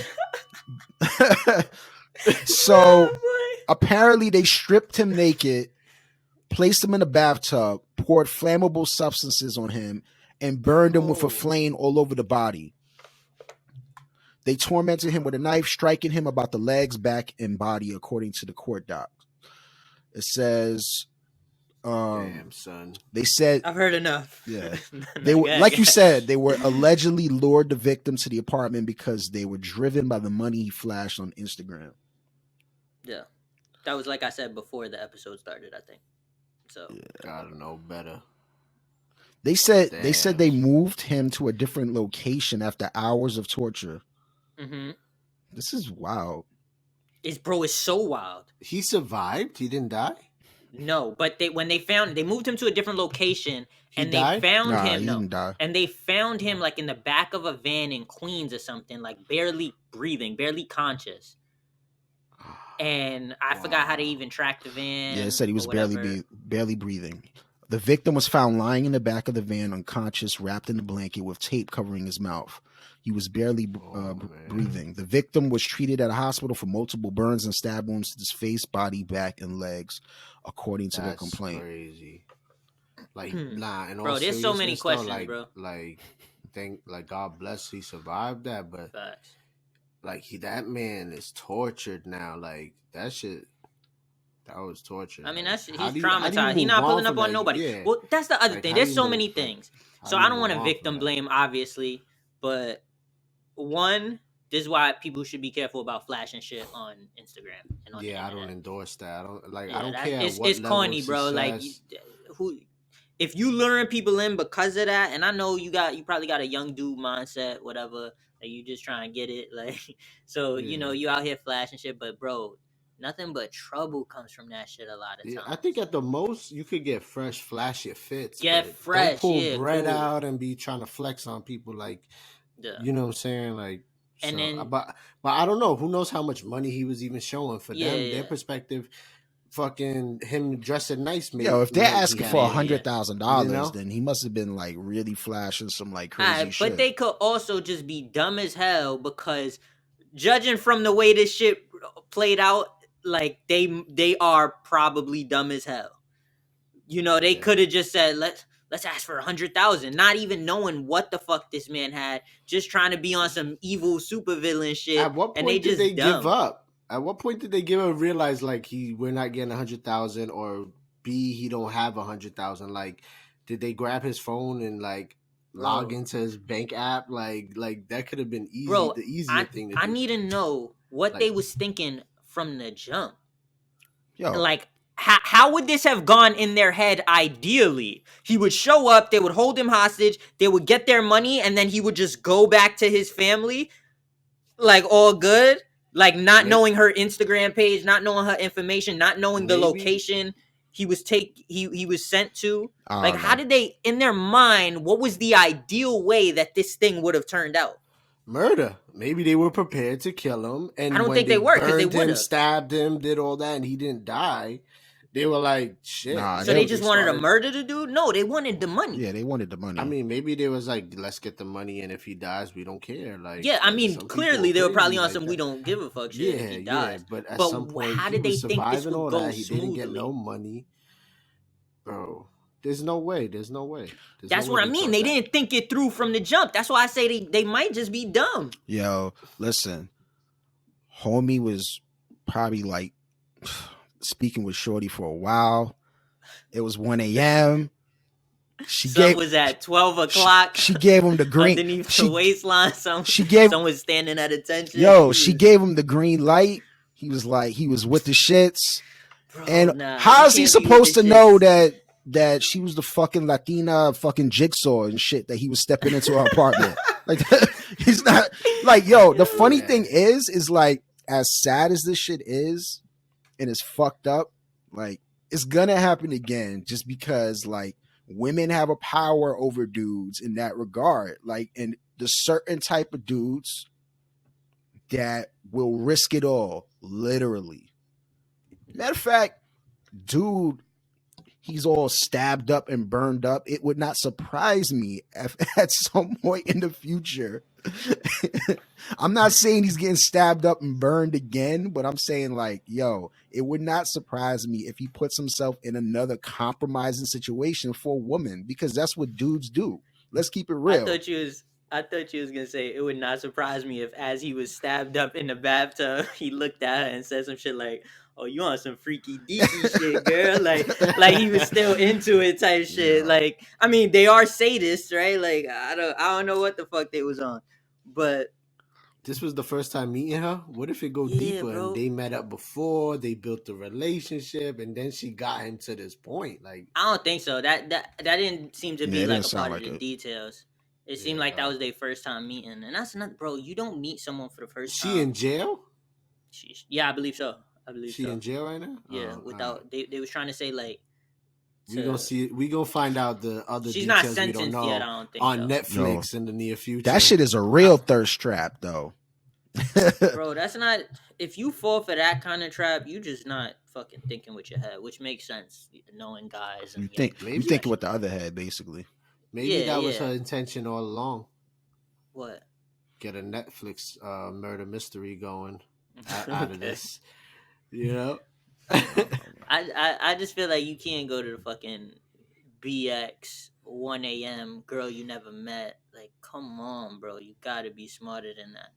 So apparently they stripped him naked, placed him in a bathtub, poured flammable substances on him, and burned him with a flame all over the body. They tormented him with a knife, striking him about the legs, back, and body, according to the court doc. It says, damn, son. They said, I've heard enough. Yeah. They were, like you said, they were allegedly lured the victim to the apartment because they were driven by the money he flashed on Instagram. Yeah. That was like I said before the episode started, I think. So gotta know better. They said they moved him to a different location after hours of torture. Mm-hmm. This is wild. It's so wild. He survived? He didn't die? No, but they moved him to a different location and He died? they found him. He didn't die. And they found him like in the back of a van in Queens or something, like barely breathing, barely conscious. And I forgot how to even track the van. Yeah, it said he was barely breathing. The victim was found lying in the back of the van, unconscious, wrapped in a blanket with tape covering his mouth. He was barely breathing. The victim was treated at a hospital for multiple burns and stab wounds to his face, body, back, and legs, according to their complaint. Crazy. Like, nah, and bro, there's so many questions, bro. Like, God bless he survived that, but facts. Like that man is tortured now. Like that shit. That was torture. I mean, he's traumatized. He's not pulling up on nobody. Yeah. Well, that's the other thing. There's so many things. So I don't want to victim blame, obviously, but one, this is why people should be careful about flashing shit on Instagram and on the internet. I don't endorse that. I don't care. It's corny, bro. Like, if you luring people in because of that, and I know you probably got a young dude mindset, whatever. Like you just try and get it, like so. You know, you out here flashing shit, but bro. Nothing but trouble comes from that shit a lot of times. I think at the most you could get fresh, flashy fits. Get fresh, don't pull bread out and be trying to flex on people. Like, you know what I'm saying? Like, and then, but I don't know. Who knows how much money he was even showing for them? Their perspective, fucking him dressing nice. Maybe, if they're asking for $100,000, then he must have been like really flashing some like crazy shit. But they could also just be dumb as hell because judging from the way this shit played out. Like they are probably dumb as hell. You know, they could have just said, let's ask for 100,000, not even knowing what the fuck this man had, just trying to be on some evil supervillain shit. At what point did they give up? At what point did they give up? Realize like we're not getting 100,000, or B, he don't have 100,000. Like, did they grab his phone and like log into his bank app? Like that could have been easy. Bro, the easier thing to do. I need to know what they was thinking from the jump. Like how would this have gone in their head? Ideally, he would show up, they would hold him hostage, they would get their money, and then he would just go back to his family, like all good, like not knowing her Instagram page, not knowing her information, not knowing the location he was sent to. Like how did they, in their mind, what was the ideal way that this thing would have turned out? Murder. Maybe they were prepared to kill him, and I don't think they were, because they would have stabbed him, did all that, and he didn't die. They were like, shit. So they just wanted a murder to do? No, they wanted the money. Yeah, they wanted the money. I mean, maybe they was like, let's get the money, and if he dies, we don't care. Like, yeah, I mean, clearly they were probably on some we don't give a fuck shit if he dies. But at some point, how did they think this would go he didn't get no money. Bro, there's no way. There's no way. That's what I mean. They didn't think it through from the jump. That's why I say they might just be dumb. Yo, listen. Homie was probably like speaking with Shorty for a while. It was 1 a.m. Some was at 12 o'clock. She gave him the green underneath the waistline. Someone was standing at attention. Yo, she gave him the green light. He was with the shits. Bro, and how is he supposed to know that she was the fucking Latina fucking jigsaw and shit that he was stepping into her apartment? Like, he's not like, yo, the funny thing is like, as sad as this shit is and it's fucked up, like, it's gonna happen again just because like women have a power over dudes in that regard. Like, and the certain type of dudes that will risk it all, literally. Matter of fact, dude, he's all stabbed up and burned up. It would not surprise me if at some point in the future, I'm not saying he's getting stabbed up and burned again, but I'm saying like, yo, it would not surprise me if he puts himself in another compromising situation for a woman, because that's what dudes do. Let's keep it real. I thought you was gonna say it would not surprise me if, as he was stabbed up in the bathtub, he looked at her and said some shit like, "Oh, you on some freaky deaky shit, girl?" Like he was still into it type shit. Yeah. Like, I mean, they are sadists, right? Like, I don't know what the fuck they was on, but this was the first time meeting her. What if it go deeper, bro, and they met up before, they built a relationship, and then she got him to this point? Like, I don't think so. That didn't seem to be like a part of the details. It seemed like that was their first time meeting, and that's not, bro. You don't meet someone for the first time. She in jail? Yeah, I believe so. She in jail right now? Yeah, without they was trying to say like. We gonna find out the other she's details not sentenced we don't know yet, I don't think on so. Netflix in the near future. That shit is a real thirst trap, though. Bro, that's not. If you fall for that kind of trap, you just not fucking thinking with your head, which makes sense, knowing guys. And, you thinking with the other head, basically. Maybe that was her intention all along. What? Get a Netflix murder mystery going out of this. You know? I just feel like you can't go to the fucking BX 1 a.m. girl you never met. Like, come on, bro. You gotta be smarter than that.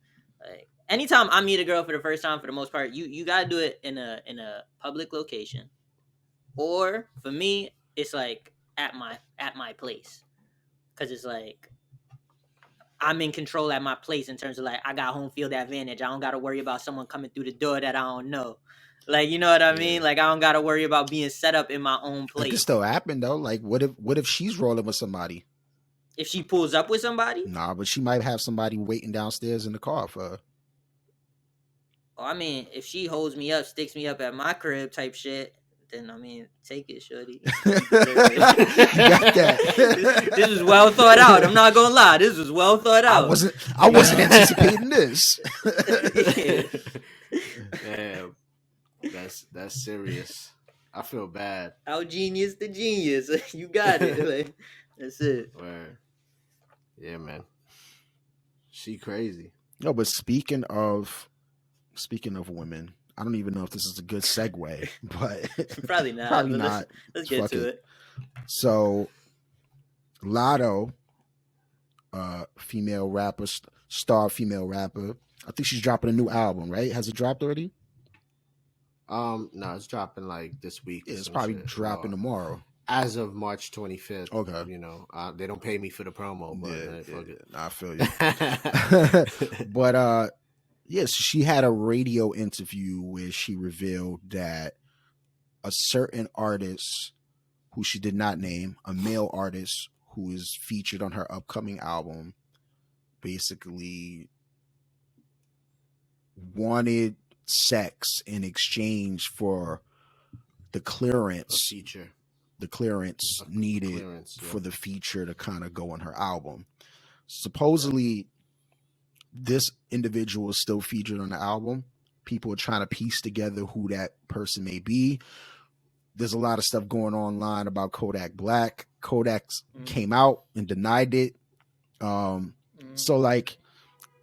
Like, anytime I meet a girl for the first time, for the most part, you gotta do it in a public location. Or for me, it's like at my place. Cause it's like I'm in control at my place in terms of like I got home field advantage. I don't gotta worry about someone coming through the door that I don't know. Like, you know what I mean? Like, I don't gotta worry about being set up in my own place. It can still happen though. Like, what if she's rolling with somebody? If she pulls up with somebody? Nah, but she might have somebody waiting downstairs in the car for her. Oh, I mean, if she holds me up, sticks me up at my crib type shit, then I mean, take it, shorty. You got that. This is well thought out. I'm not gonna lie. This was well thought out. I wasn't anticipating this. Damn. That's serious. I feel bad. Out genius to genius. You got it. Like, that's it. Word. Yeah, man. She crazy. No, but speaking of women, I don't even know if this is a good segue, but probably not. Let's get to it. So, Latto, female rapper, female rapper. I think she's dropping a new album, right? Has it dropped already? No, it's dropping like this week. Yeah, it's probably dropping tomorrow. As of March 25th. Okay. You know, they don't pay me for the promo, but fuck it. I feel you. But yes, she had a radio interview where she revealed that a certain artist who she did not name, a male artist who is featured on her upcoming album, basically wanted sex in exchange for the clearance needed for the feature to kind of go on her album. Supposedly, this individual is still featured on the album. People are trying to piece together who that person may be. There's a lot of stuff going online about Kodak Black. Kodak came out and denied it. So like,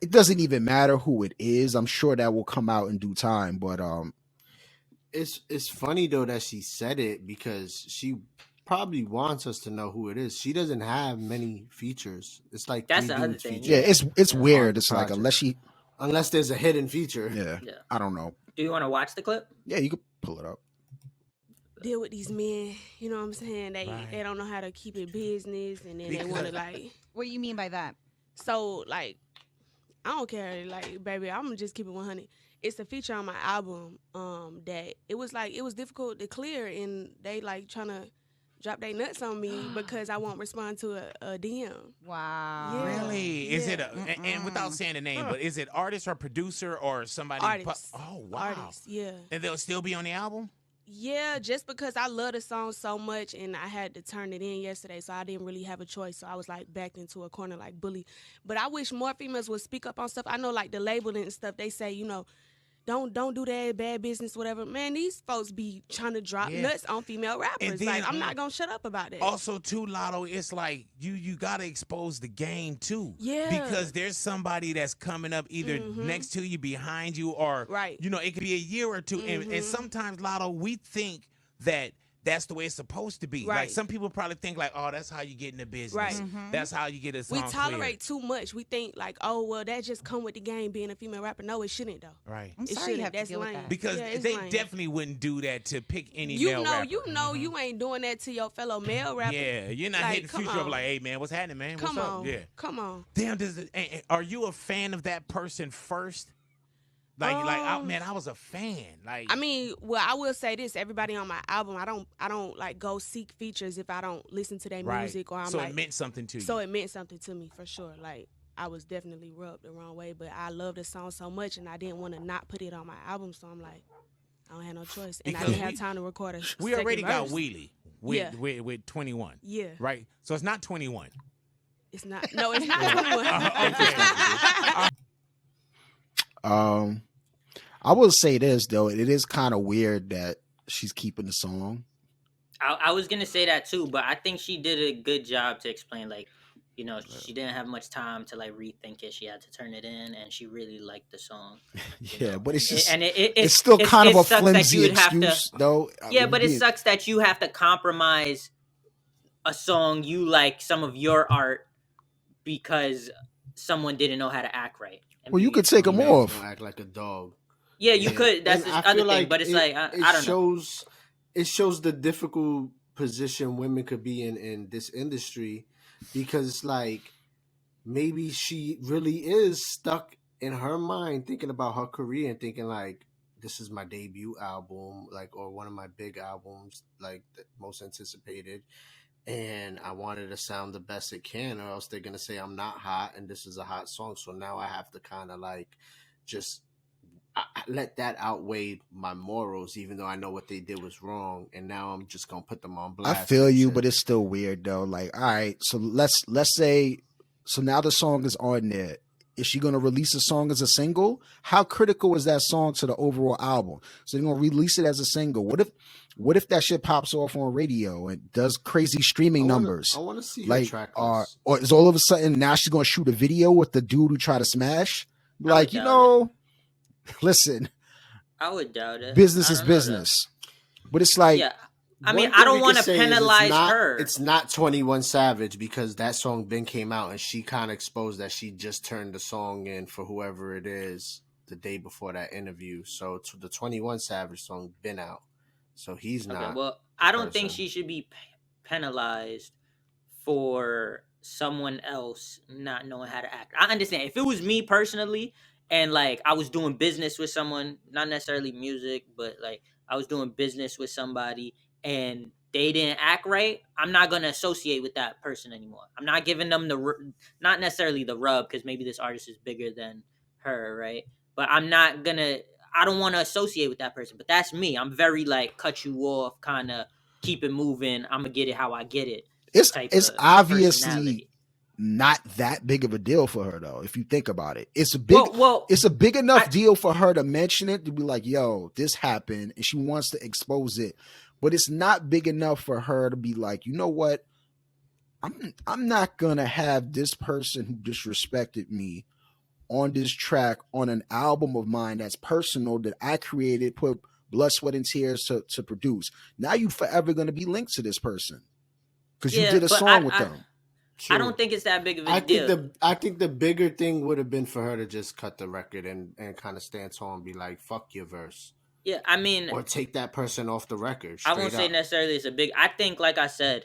it doesn't even matter who it is. I'm sure that will come out in due time. But it's funny though that she said it, because she probably wants us to know who it is. She doesn't have many features. It's like That's 3 the other dudes thing. featured. Yeah, it's Yeah. weird. On the It's like project. Unless there's a hidden feature. yeah, Yeah. I don't know. Do you want to watch the clip? Yeah, you could pull it up. Deal with these men, you know what I'm saying? They Right. they don't know how to keep it business, and then they want to like. What do you mean by that? So like, I don't care. Like, baby, I'm gonna just keep it 100. It's a feature on my album. That it was difficult to clear, and they like trying to drop their nuts on me because I won't respond to a DM. Wow. Yeah. Really? Is Yeah. it and without saying the name, but is it artist or producer or somebody? Artist. Oh wow. Artist, yeah. And they'll still be on the album? Yeah, just because I love the song so much and I had to turn it in yesterday, so I didn't really have a choice. So I was like backed into a corner like bully. But I wish more females would speak up on stuff. I know like the labeling and stuff, they say, don't do that, bad business, whatever. Man, these folks be trying to drop nuts on female rappers. then, Like, I'm not gonna shut up about it. Also, too, Latto, it's like you gotta expose the game too. Yeah. Because there's somebody that's coming up either next to you, behind you, or Right. it could be a year or two. And sometimes, Latto, we think that that's the way it's supposed to be. Like Right. some people probably think like, oh, that's how you get in the business. Right. That's how you get a song We tolerate cleared. too much. We think like, oh well, that just come with the game being a female rapper. No, it shouldn't though. Right. I'm It sorry you shouldn't. have to That's deal with lame. that. Because Yeah, it's they lame. definitely wouldn't do that to pick any You male know, rapper. you ain't doing that to your fellow male rapper. Yeah, you're not Like, hitting come future up on. like, hey man, what's happening, man? Come What's on. up? Yeah. Come on. Damn, are you a fan of that person first? Like, I was a fan. Like, I mean, well, I will say this: everybody on my album, I don't like go seek features if I don't listen to their right. music or I'm so like. it meant something to you. So it meant something to me for sure. Like I was definitely rubbed the wrong way, but I love the song so much, and I didn't want to not put it on my album. So I'm like, I don't have no choice, and I Because didn't have time to record a we second already got verse. Wheelie Yeah. with 21. Yeah, Right. So it's not 21. it's not. No, it's not 21. Okay. I will say this though, it is kind of weird that she's keeping the song. I was gonna say that too, but I think she did a good job to explain, like, she didn't have much time to like rethink it. She had to turn it in, and she really liked the song. Yeah, but it's just it's still kind of a sucks that flimsy you would have to- excuse, though. Yeah, but it sucks that you have to compromise a song you like, some of your art, because someone didn't know how to act right. And Well, you be- could take them Females off. don't act like a dog. Yeah, you could. That's And the I other feel thing. But it's like I don't know. It shows the difficult position women could be in this industry, because it's like maybe she really is stuck in her mind thinking about her career and thinking like, this is my debut album, like, or one of my big albums, like the most anticipated, and I wanted to sound the best it can, or else they're gonna say I'm not hot and this is a hot song. So now I have to kind of like just I let that outweigh my morals, even though I know what they did was wrong, and now I'm just gonna put them on blast. I feel and you, shit. but it's still weird though. Like, all right, so let's say, so now the song is on there. Is she gonna release a song as a single? How critical is that song to the overall album? So they're gonna release it as a single. What if that shit pops off on radio and does crazy streaming numbers? I want to see her Like, track or list. is all of a sudden now she's gonna shoot a video with the dude who tried to smash? would Like, doubt listen, I would doubt it. business I is don't know, though. business. But it's like, Yeah, I mean, One I thing don't we want to could say is penalize her. It's not 21 Savage, because that song Ben came out and she kind of exposed that she just turned the song in for whoever it is the day before that interview. So to the 21 Savage song been out, so he's Okay, not. well, the I don't think person. she should be penalized for someone else not knowing how to act. I understand if it was me personally, and like I was doing business with someone, not necessarily music, but like I was doing business with somebody and they didn't act right, I'm not going to associate with that person anymore. I'm not giving them not necessarily the rub, because maybe this artist is bigger than her, right? But I don't want to associate with that person. But that's me. I'm very like cut you off, kind of keep it moving. I'm going to get it how I get it. it's type it's of obviously personality. not that big of a deal for her though. If you think about it, it's a big, Well, it's a big enough deal for her to mention it, to be like, yo, this happened, and she wants to expose it. But it's not big enough for her to be like, you know what? I'm not gonna have this person who disrespected me on this track on an album of mine that's personal, that I created, put blood, sweat, and tears to produce. Now you forever gonna be linked to this person. because you Yeah, did a but song with them. I don't think it's that big of a I deal. think the bigger thing would have been for her to just cut the record and kind of stand tall and be like, "Fuck your verse," Yeah, I mean, or take that person off the record I won't straight say up. necessarily it's a big. I think, like I said,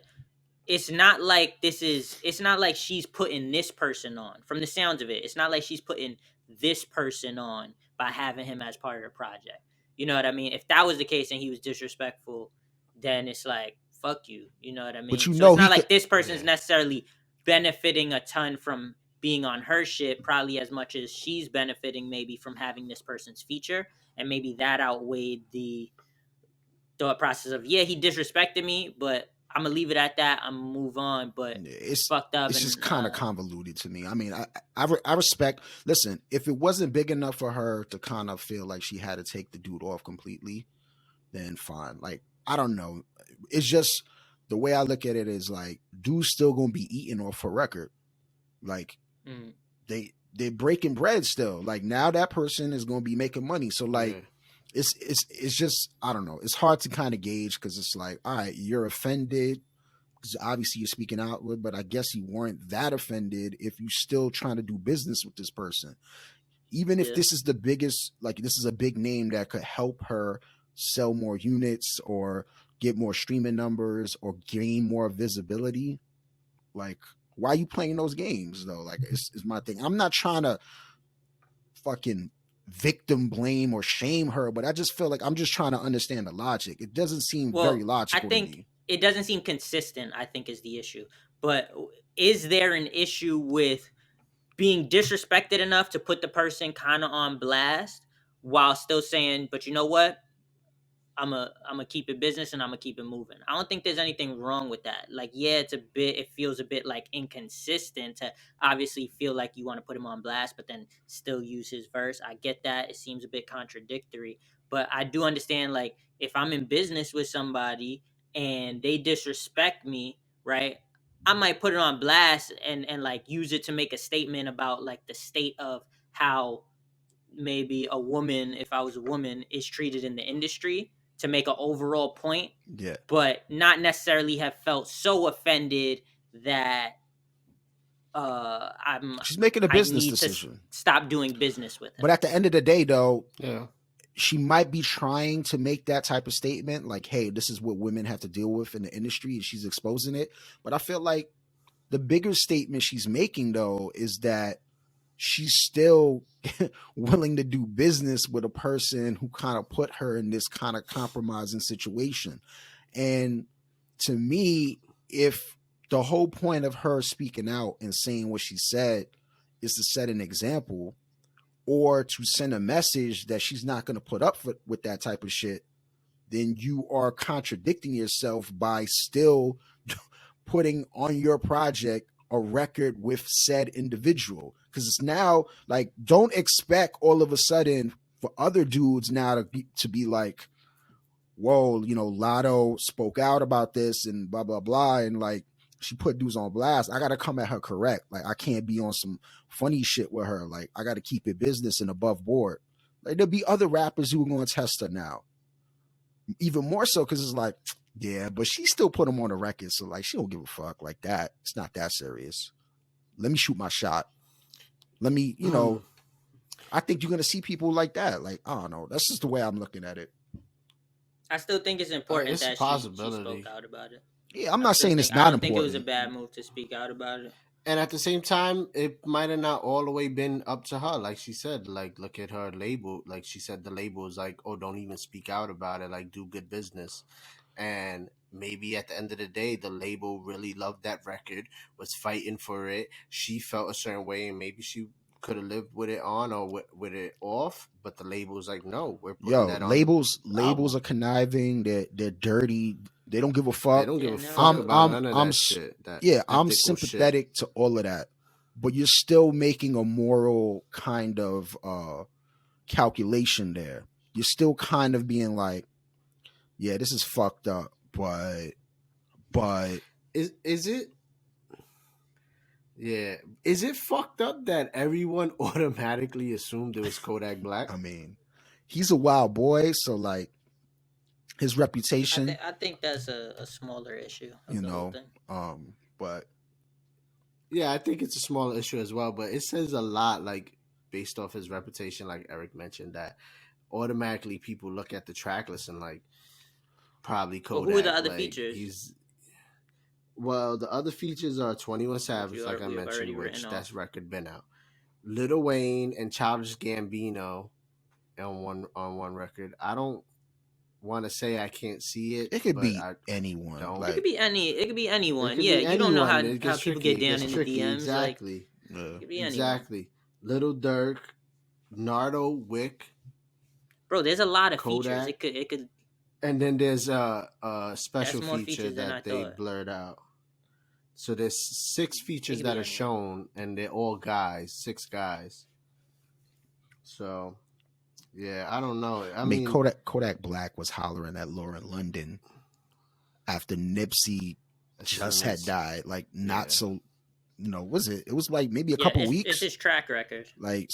it's not like it's not like she's putting this person on. From the sounds of it, it's not like she's putting this person on by having him as part of the project. You know what I mean? If that was the case and he was disrespectful, then it's like, fuck you. You know what I But mean? you So know it's he not like could. this person's Yeah. necessarily benefiting a ton from being on her shit, probably as much as she's benefiting maybe from having this person's feature, and maybe that outweighed the thought process of, yeah, he disrespected me, but I'm gonna leave it at that. I'm gonna move on. But it's fucked up, It's just and kind of convoluted to me. I mean, I respect. Listen, if it wasn't big enough for her to kind of feel like she had to take the dude off completely, then fine. Like, I don't know. It's just the way I look at it is like, dude's still gonna be eating off her record. Like, mm, they're breaking bread still. Like, now that person is gonna be making money. So like, Yeah. it's just, I don't know. It's hard to kind of gauge because it's like, all right, you're offended because obviously you're speaking outward, but I guess you weren't that offended if you're still trying to do business with this person. Even if yeah. this is the biggest, like this is a big name that could help her sell more units or get more streaming numbers or gain more visibility, like, why are you playing those games though? Like, it's my thing. I'm not trying to fucking victim blame or shame her, but I just feel like I'm just trying to understand the logic. It doesn't seem very Well, I logical to think me. it doesn't seem consistent, I think, is the issue. But is there an issue with being disrespected enough to put the person kind of on blast while still saying, but you know what? I'm a keep it business and I'm gonna keep it moving. I don't think there's anything wrong with that. Like, yeah, it feels a bit like inconsistent to obviously feel like you want to put him on blast, but then still use his verse. I get that. It seems a bit contradictory, but I do understand, like, if I'm in business with somebody and they disrespect me, right? I might put it on blast and like use it to make a statement about like the state of how maybe a woman, if I was a woman, is treated in the industry, to make an overall point, Yeah. but not necessarily have felt so offended that She's making a I business need decision. to stop doing business with him. But at the end of the day, though, Yeah. she might be trying to make that type of statement, like, hey, this is what women have to deal with in the industry, and she's exposing it. But I feel like the bigger statement she's making, though, is that she's still willing to do business with a person who kind of put her in this kind of compromising situation. And to me, if the whole point of her speaking out and saying what she said is to set an example or to send a message that she's not going to put up with that type of shit, then you are contradicting yourself by still putting on your project a record with said individual. Because it's now like, don't expect all of a sudden for other dudes now to be like, whoa, you know, Latto spoke out about this and blah, blah, blah. And like, she put dudes on blast. I got to come at her correct. Like, I can't be on some funny shit with her. Like, I got to keep it business and above board. Like, there'll be other rappers who are going to test her now. Even more so because it's like, yeah, but she still put them on the record. So like, she don't give a fuck like that. It's not that serious. Let me shoot my shot. Let me, you know, I think you're going to see people like that. Like, I don't know. That's just the way I'm looking at it. I still think it's important It's a that she possibility. spoke out about it. Yeah, I'm not saying it's not I don't think it was a important. bad move to speak out about it. And at the same time, it might have not all the way been up to her. Like she said, like, look at her label. Like she said, the label is like, oh, don't even speak out about it. Like, do good business. And maybe at the end of the day, the label really loved that record, was fighting for it. She felt a certain way, and maybe she could have lived with it on or with it off. But the label was like, no, we're putting that on. Labels are conniving. They're dirty. They don't give a fuck. They don't give a fuck about none of that shit. I'm sympathetic to all of that, but you're still making a moral kind of calculation there. You're still kind of being like, yeah, this is fucked up, but is it? Yeah, is it fucked up that everyone automatically assumed it was Kodak Black? I mean, he's a wild boy, so like, his reputation. I think that's a smaller issue. Of You the whole know, thing. but Yeah, I think it's a smaller issue as well, but it says a lot, like based off his reputation, like Eric mentioned, that automatically people look at the track list and like probably Well, Kodak. who are the other like, features? The other features are 21 Savage, like I mentioned, which that's record been out. Lil Wayne and Childish Gambino on one record. I don't want to say I can't see it. it could but be I anyone. don't. It could be anyone. It could Yeah, be you don't know how anyone. It gets people tricky. get down It in gets the tricky. DMs. Exactly. Like, it could be anyone. Exactly. Little Dirk, Nardo, Wick, Bro, there's a lot of Kodak. features. It could. And then there's a special That's more feature features than I that they thought. blurred out. So there's 6 features It could that be are anyone. shown, and they're all guys, 6 guys. So, yeah, I don't know. I mean, Kodak Black was hollering at Lauren London after Nipsey just had died. Like, not so, was it? It was like maybe a couple weeks. It's his track record. Like,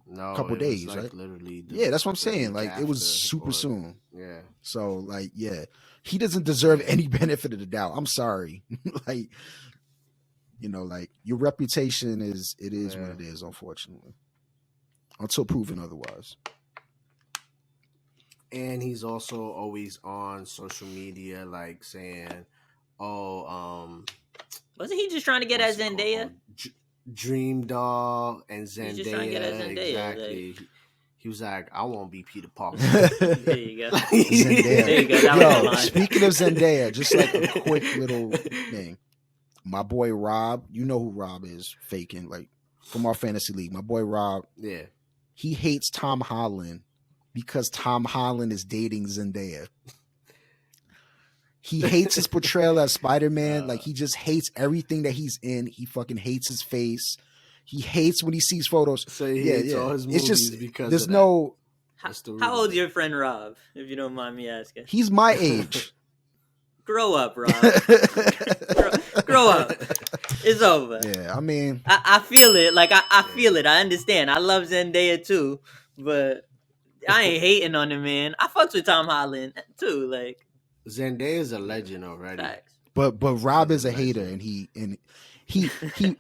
no, couple it days, was like right? literally Yeah, that's what I'm the saying. week Like, it was after, super or- soon. Yeah. So, like, yeah, he doesn't deserve any benefit of the doubt. I'm sorry. Like, like your reputation is what it is, unfortunately, until proven otherwise. And he's also always on social media, like saying, "Oh, Wasn't he just trying to get at what's it Zendaya? called? Dream Dog and Zendaya." He's just trying to get at Zendaya, Exactly. He was like, "I won't be Peter Parker." There you go. Zendaya. There you go. That was the Yo, line. speaking of Zendaya, just like a quick little thing. My boy Rob, you know who Rob is, faking, like from our fantasy league. My boy Rob, Yeah. he hates Tom Holland because Tom Holland is dating Zendaya. He hates his portrayal as Spider-Man. Like, he just hates everything that he's in. He fucking hates his face. He hates when he sees photos. So he hates all his movies it's just because there's of that. no. How old's your friend Rob, if you don't mind me asking? He's my age. Grow up, Rob. Grow up. It's over. Yeah, I mean, I feel it. Like, I feel it. I understand. I love Zendaya too, but I ain't hating on the man. I fucks with Tom Holland too. Like, Zendaya's a legend already. facts. but Rob is a hater, and he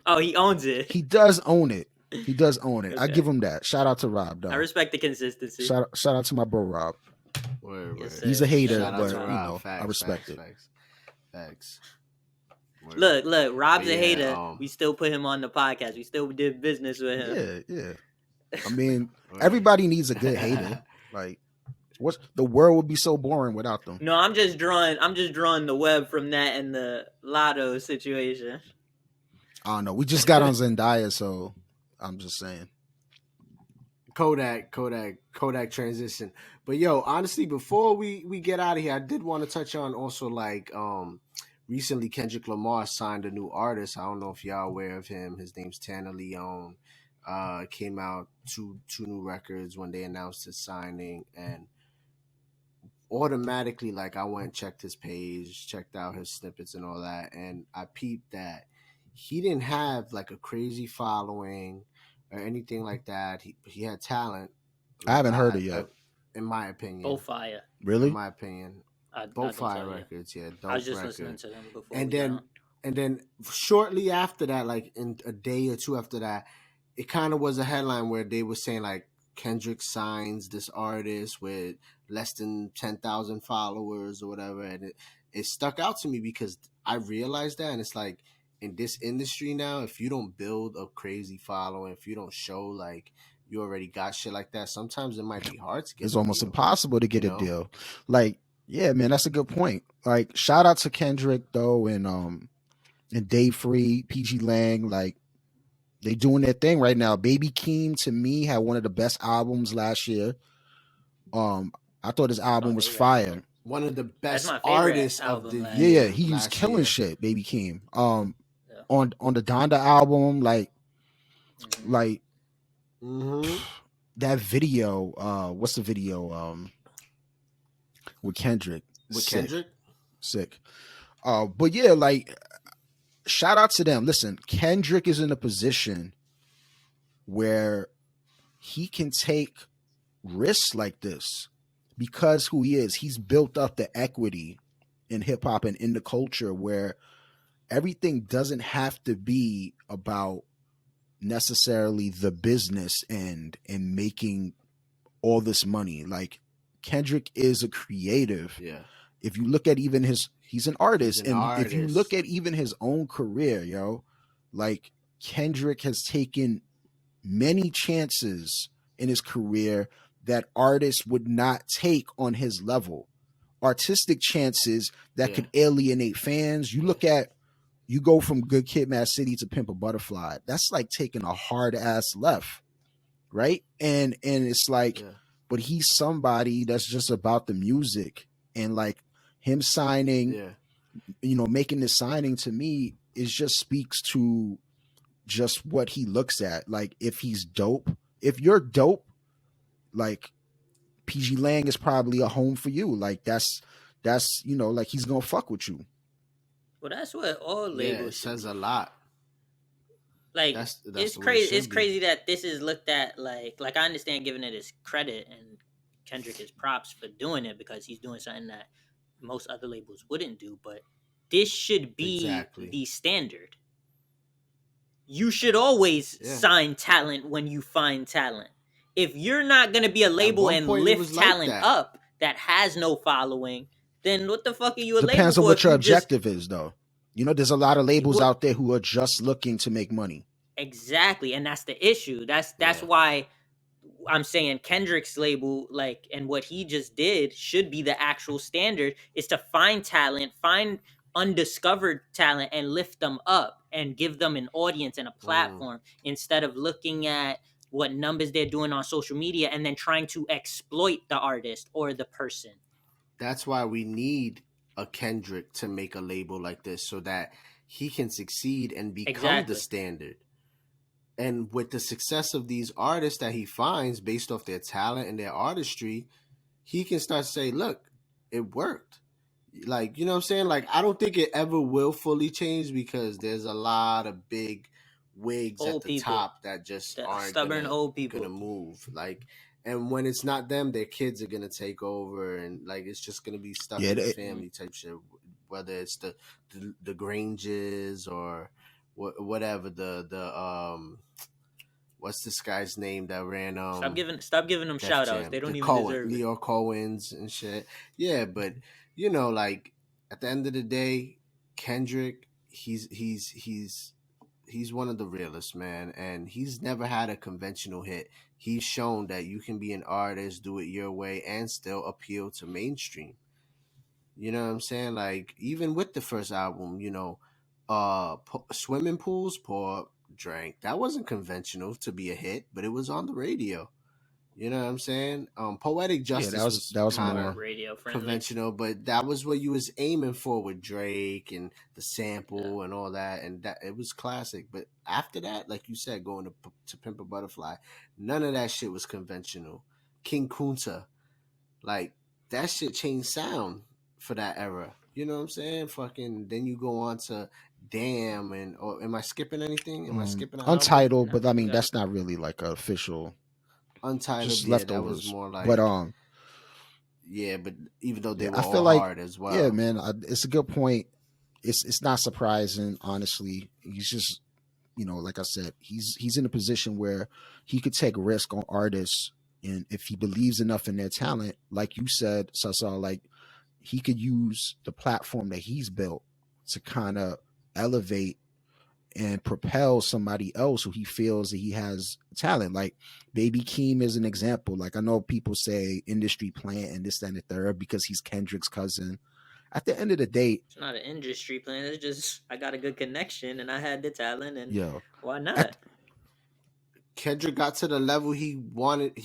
Oh, he owns it. he does own it. He does own it. I Okay. give him that. Shout out to Rob, though. I respect the consistency. Shout out to my bro Rob. Word, Yes, word. He's a hater, Shout out but to Rob. I respect it. Facts. Word. Look, Rob's a Yeah, hater. We still put him on the podcast. We still did business with him. Yeah. I mean, everybody needs a good hater. Like, the world would be so boring without them. No, I'm just drawing the web from that and the Latto situation. I don't know. We just got on Zendaya, so I'm just saying. Kodak transition. But yo, honestly, before we get out of here, I did want to touch on also like recently Kendrick Lamar signed a new artist. I don't know if y'all aware of him. His name's Tanner Leon. Came out two new records when they announced his signing, and automatically like I went and checked his page, checked out his snippets and all that, and I peeped that he didn't have like a crazy following or anything like that. He had talent. I haven't heard it yet. In my opinion. Both fire. Really? In my opinion. I Both can fire tell you. records, yeah. I was dope just listening record. to them before. And we got then on. and then shortly after that, like in a day or two after that, it kind of was a headline where they were saying like Kendrick signs this artist with less than 10,000 followers or whatever, and it stuck out to me because I realized that, and it's like in this industry now, if you don't build a crazy following, if you don't show like you already got shit like that, sometimes it might be hard to get. It's almost impossible to get a deal. Like, yeah, man, that's a good point. Like, shout out to Kendrick though, and Dave Free, PG Lang, like they doing their thing right now. Baby Keem to me had one of the best albums last year. I thought his album was fire. One of the best my favorite artists of album the last year. Yeah, he was last killing year. shit, Baby Keem. On the Donda album, like Mm-hmm. that video, what's the video with Kendrick? With Sick. Kendrick? Sick. But yeah, like shout out to them. Listen, Kendrick is in a position where he can take risks like this because who he is, he's built up the equity in hip hop and in the culture where everything doesn't have to be about necessarily the business end and making all this money. Like Kendrick is a creative. Yeah. If you look at even he's an artist. He's an If you artist. look at even his own career, like Kendrick has taken many chances in his career that artists would not take on his level. Artistic chances that could alienate fans. You go from Good Kid, Mad City to Pimp a Butterfly. That's like taking a hard ass left, right? And it's like, but he's somebody that's just about the music, and like him signing, making this signing to me is just speaks to just what he looks at. Like if he's dope, if you're dope, like PG Lang is probably a home for you. Like that's like he's gonna fuck with you. Well, that's what all labels says a lot. Like that's it's crazy. It's crazy that this is looked at like I understand giving it his credit and Kendrick his props for doing it because he's doing something that most other labels wouldn't do. But this should be the standard. You should always sign talent when you find talent. If you're not gonna be a label and lift talent up that has no following, then what the fuck are you a label for? Depends on what your objective is, though. There's a lot of labels out there who are just looking to make money. Exactly, and that's the issue. That's why I'm saying Kendrick's label, like, and what he just did should be the actual standard, is to find talent, find undiscovered talent, and lift them up and give them an audience and a platform instead of looking at what numbers they're doing on social media and then trying to exploit the artist or the person. That's why we need a Kendrick to make a label like this so that he can succeed and become the standard. And with the success of these artists that he finds based off their talent and their artistry, he can start to say, look, it worked. Like, you know what I'm saying? Like, I don't think it ever will fully change because there's a lot of big wigs old at the people. Top that just aren't stubborn old people gonna move. Like, and when it's not them, their kids are gonna take over, and like it's just gonna be stuck in the family type shit. Whether it's the Granges or whatever what's this guy's name that ran stop giving them shout outs. They don't even deserve it. New York Cohens and shit. Yeah, but like at the end of the day, Kendrick, he's one of the realest, man, and he's never had a conventional hit. He's shown that you can be an artist, do it your way, and still appeal to mainstream. You know what I'm saying? Like, even with the first album, Swimming Pools, Pour, Drank, that wasn't conventional to be a hit, but it was on the radio. You know what I'm saying? Poetic Justice that was kind more of radio friendly, conventional, but that was what you was aiming for with Drake and the sample and all that, and that it was classic. But after that, like you said, going to Pimp a Butterfly, none of that shit was conventional. King Kunta, like that shit changed sound for that era. You know what I'm saying? Fucking. Then you go on to Damn, or am I skipping anything? Am I skipping an Untitled? album? But I mean, that's not really like an official. Untitled, just leftovers. That was more like, but yeah, but even though they were I feel all like, hard as well. Yeah, man, it's a good point. It's not surprising, honestly. He's just, like I said, he's in a position where he could take risk on artists, and if he believes enough in their talent, like you said, Cesar, like he could use the platform that he's built to kind of elevate and propel somebody else who he feels that he has talent. Like Baby Keem is an example. Like I know people say industry plant and this, that, and the third because he's Kendrick's cousin. At the end of the day, it's not an industry plant. It's just I got a good connection and I had the talent, and why not? Kendrick got to the level he wanted.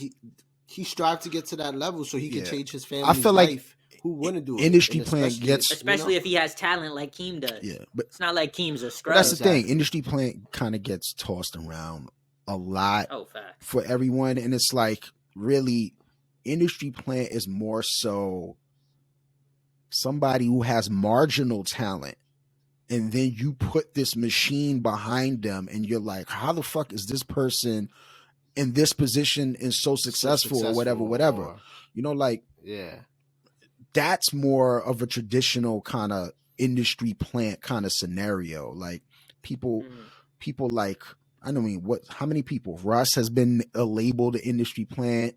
He strived to get to that level so he could change his family's life. Who wouldn't do it? Industry plant gets, especially if he has talent like Keem does. Yeah, but it's not like Keem's a scrub. That's the thing. Industry plant kind of gets tossed around a lot for everyone, and it's like really, industry plant is more so somebody who has marginal talent, and then you put this machine behind them, and you're like, how the fuck is this person in this position and so successful or whatever. or- You know, like yeah. that's more of a traditional kind of industry plant kind of scenario. Like people like, I don't mean how many people? Russ has been labeled an industry plant.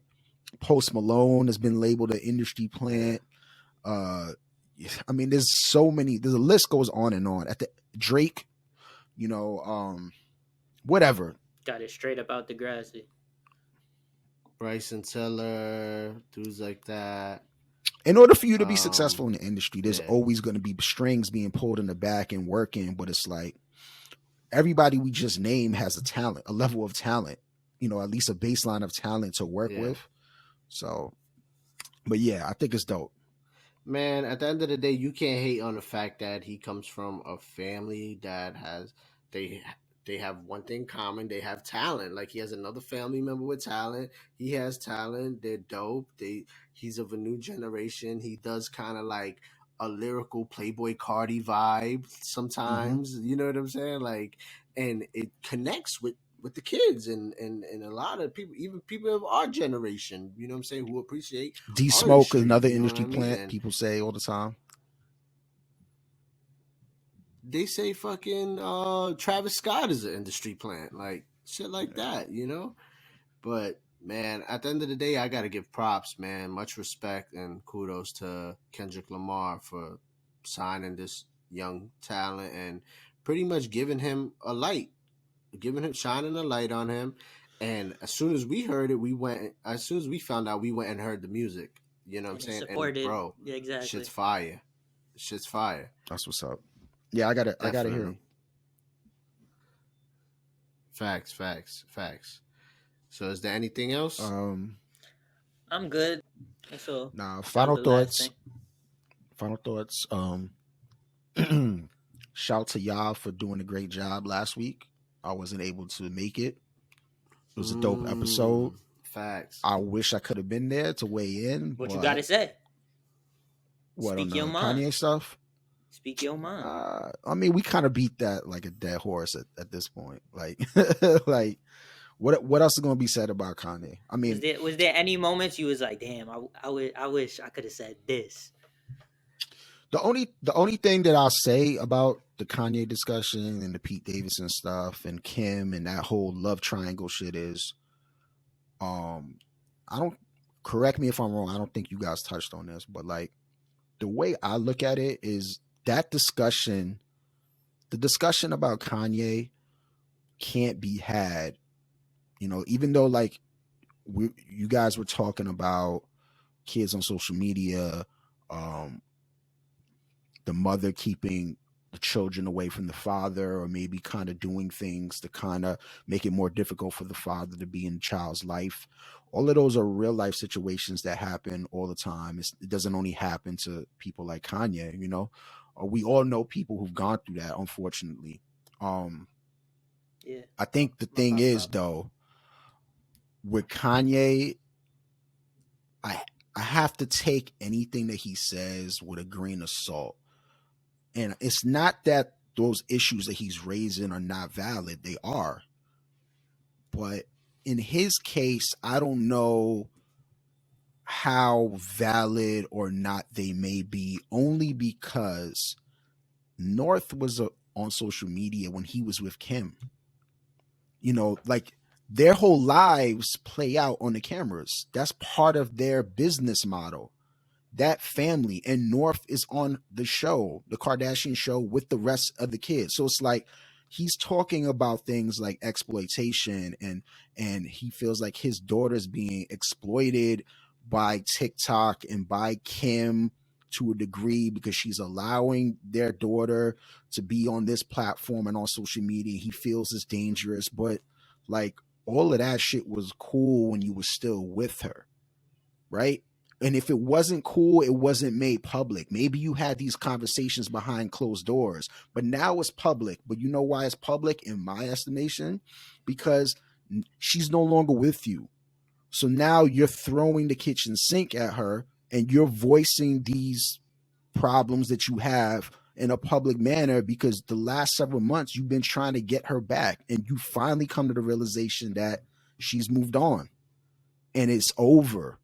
Post Malone has been labeled an industry plant. I mean, there's so many. The list goes on and on. At the Drake, you know, whatever. Got it straight up out the grassy. Bryson Tiller, dudes like that. In order for you to be successful in the industry, there's yeah. always going to be strings being pulled in the back and working. But it's like everybody we just named has a talent, a level of talent, you know, at least a baseline of talent to work with. So, but yeah, I think it's dope. Man, at the end of the day, you can't hate on the fact that he comes from a family that has they have one thing common. They have talent. Like he has another family member with talent. He has talent. They're dope. He's of a new generation. He does kind of like a lyrical Playboy Cardi vibe sometimes. You know what I'm saying? Like, and it connects with the kids and a lot of people, even people of our generation, you know what I'm saying, who appreciate D Smoke, artistry, another you know industry what I mean? plant, And people say all the time. they say fucking Travis Scott is an industry plant, like shit like that, you know? But man, at the end of the day, I gotta give props, man. Much respect and kudos to Kendrick Lamar for signing this young talent and pretty much giving him a light. Shining a light on him. And as soon as we heard it, as soon as we found out, we went and heard the music. You know what I'm saying? Supported. And bro, yeah, exactly. shit's fire. Shit's fire. That's what's up. Yeah, I gotta hear him. Facts. So is there anything else? I'm good. That's all. Nah, final thoughts. Shout to y'all for doing a great job last week. I wasn't able to make it. It was a dope episode. Facts. I wish I could have been there to weigh in. What you gotta say? What, Speak on your the mind. Kanye stuff? Speak your mind. I mean, we kind of beat that like a dead horse at this point. Like, like what else is going to be said about Kanye? I mean, was there any moments you was like, damn, I wish I could have said this? The only thing that I'll say about the Kanye discussion and the Pete Davidson stuff and Kim and that whole love triangle shit is, I don't, correct me if I'm wrong, I don't think you guys touched on this, but like the way I look at it is that discussion, the discussion about Kanye can't be had, you know, even though like you guys were talking about kids on social media, the mother keeping the children away from the father, or maybe kind of doing things to kind of make it more difficult for the father to be in the child's life. All of those are real life situations that happen all the time. It doesn't only happen to people like Kanye, you know. We all know people who've gone through that, unfortunately. Yeah. I think the thing is, though, with Kanye, I have to take anything that he says with a grain of salt. And it's not that those issues that he's raising are not valid. They are. But in his case, I don't know how valid or not they may be, only because North was on social media when he was with Kim. You know, like their whole lives play out on the cameras. That's part of their business model. That family, and North is on the show, the Kardashian show, with the rest of the kids. So it's like he's talking about things like exploitation, and he feels like his daughter's being exploited by TikTok and by Kim to a degree because she's allowing their daughter to be on this platform and on social media. He feels it's dangerous, but like all of that shit was cool when you were still with her, right? And if it wasn't cool, it wasn't made public. Maybe you had these conversations behind closed doors, but now it's public. But you know why it's public, in my estimation? Because she's no longer with you. So now you're throwing the kitchen sink at her and you're voicing these problems that you have in a public manner because the last several months you've been trying to get her back, and you finally come to the realization that she's moved on and it's over,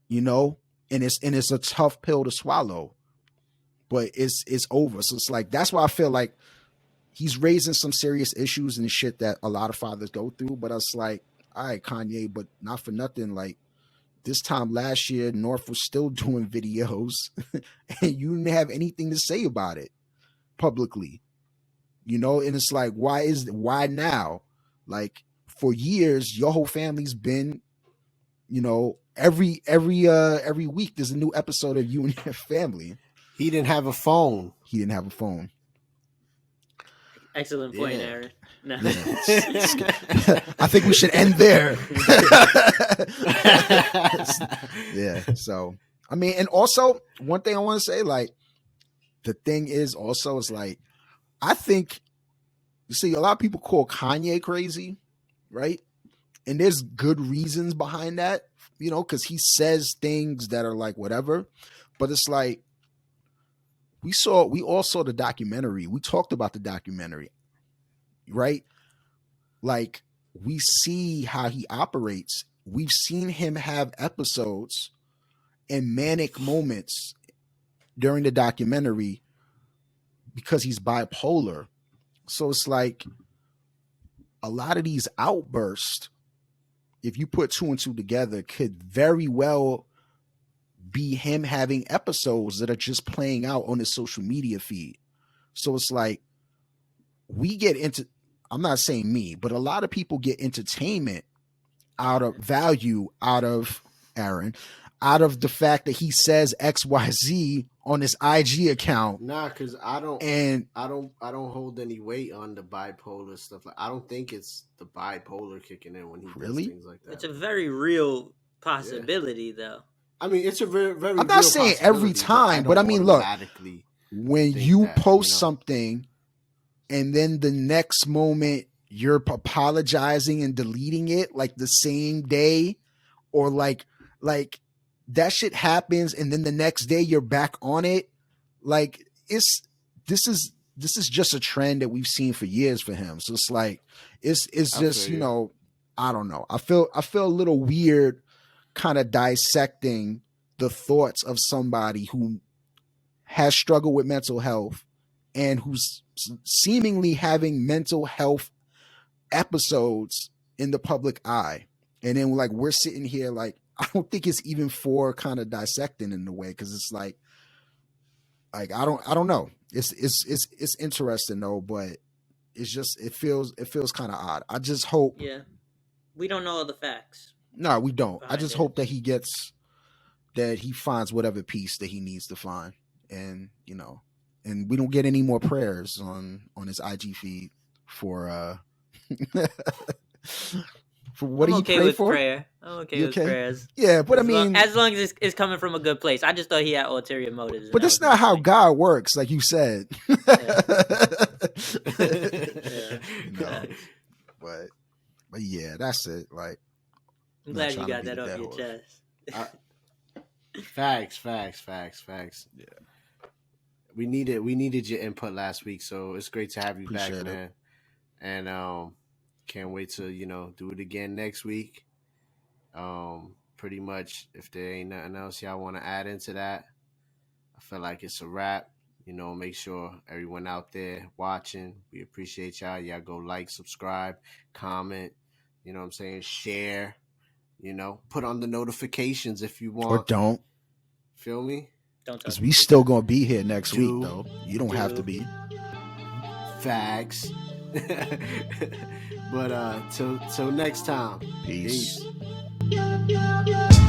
you know, and it's a tough pill to swallow, but it's over. So it's like, that's why I feel like he's raising some serious issues and shit that a lot of fathers go through. But it's like, all right, Kanye, but not for nothing. Like this time last year, North was still doing videos and you didn't have anything to say about it publicly, you know? And it's like, why now? Like for years, your whole family's been, you know, every week there's a new episode of you and your family. He didn't have a phone. Excellent point, Aaron. No. I think we should end there. Yeah. So, I mean, and also one thing I want to say, like, the thing is also is like, I think, you see, a lot of people call Kanye crazy, right? And there's good reasons behind that, you know, because he says things that are like whatever. But it's like, we all saw the documentary. We talked about the documentary, right? Like, we see how he operates. We've seen him have episodes and manic moments during the documentary because he's bipolar. So it's like a lot of these outbursts, if you put two and two together, could very well be him having episodes that are just playing out on his social media feed. So it's like, we get into, I'm not saying me, but a lot of people get entertainment out of value, out of Aaron, out of the fact that he says XYZ on his IG account. Nah, because I don't hold any weight on the bipolar stuff. Like, I don't think it's the bipolar kicking in when he does things like that. It's a very real possibility, though. I mean, it's a very, very. I'm not saying every time, but I mean, look, when you post something and then the next moment you're apologizing and deleting it like the same day, or like that shit happens and then the next day you're back on it. Like, this is just a trend that we've seen for years for him. So it's like, it's just, you know, I don't know. I feel a little weird kind of dissecting the thoughts of somebody who has struggled with mental health and who's seemingly having mental health episodes in the public eye. And then like, we're sitting here like, I don't think it's even for kind of dissecting in a way. Cause it's like I don't know. It's interesting though, but it's just, it feels kind of odd. I just hope. Yeah. We don't know all the facts. No, we don't. I just hope that he finds whatever peace that he needs to find. And, you know, and we don't get any more prayers on his IG feed for what I'm he okay pray with for? Prayer. I'm okay with prayers. Yeah, but as long as it's coming from a good place. I just thought he had ulterior motives. But that's not how God works, like you said. No. But yeah, that's it. Like, I'm glad you got that off your chest. Facts. Yeah. We needed your input last week, so it's great to have you back, man. And can't wait to, you know, do it again next week. Pretty much, if there ain't nothing else y'all want to add into that, I feel like it's a wrap. You know, make sure everyone out there watching, we appreciate y'all. Y'all go like, subscribe, comment, you know what I'm saying, share, you know, put on the notifications if you want. Or don't. Feel me? Don't. Because we still going to be here next week, though. You don't have to be. Facts. But till next time. Peace. Peace.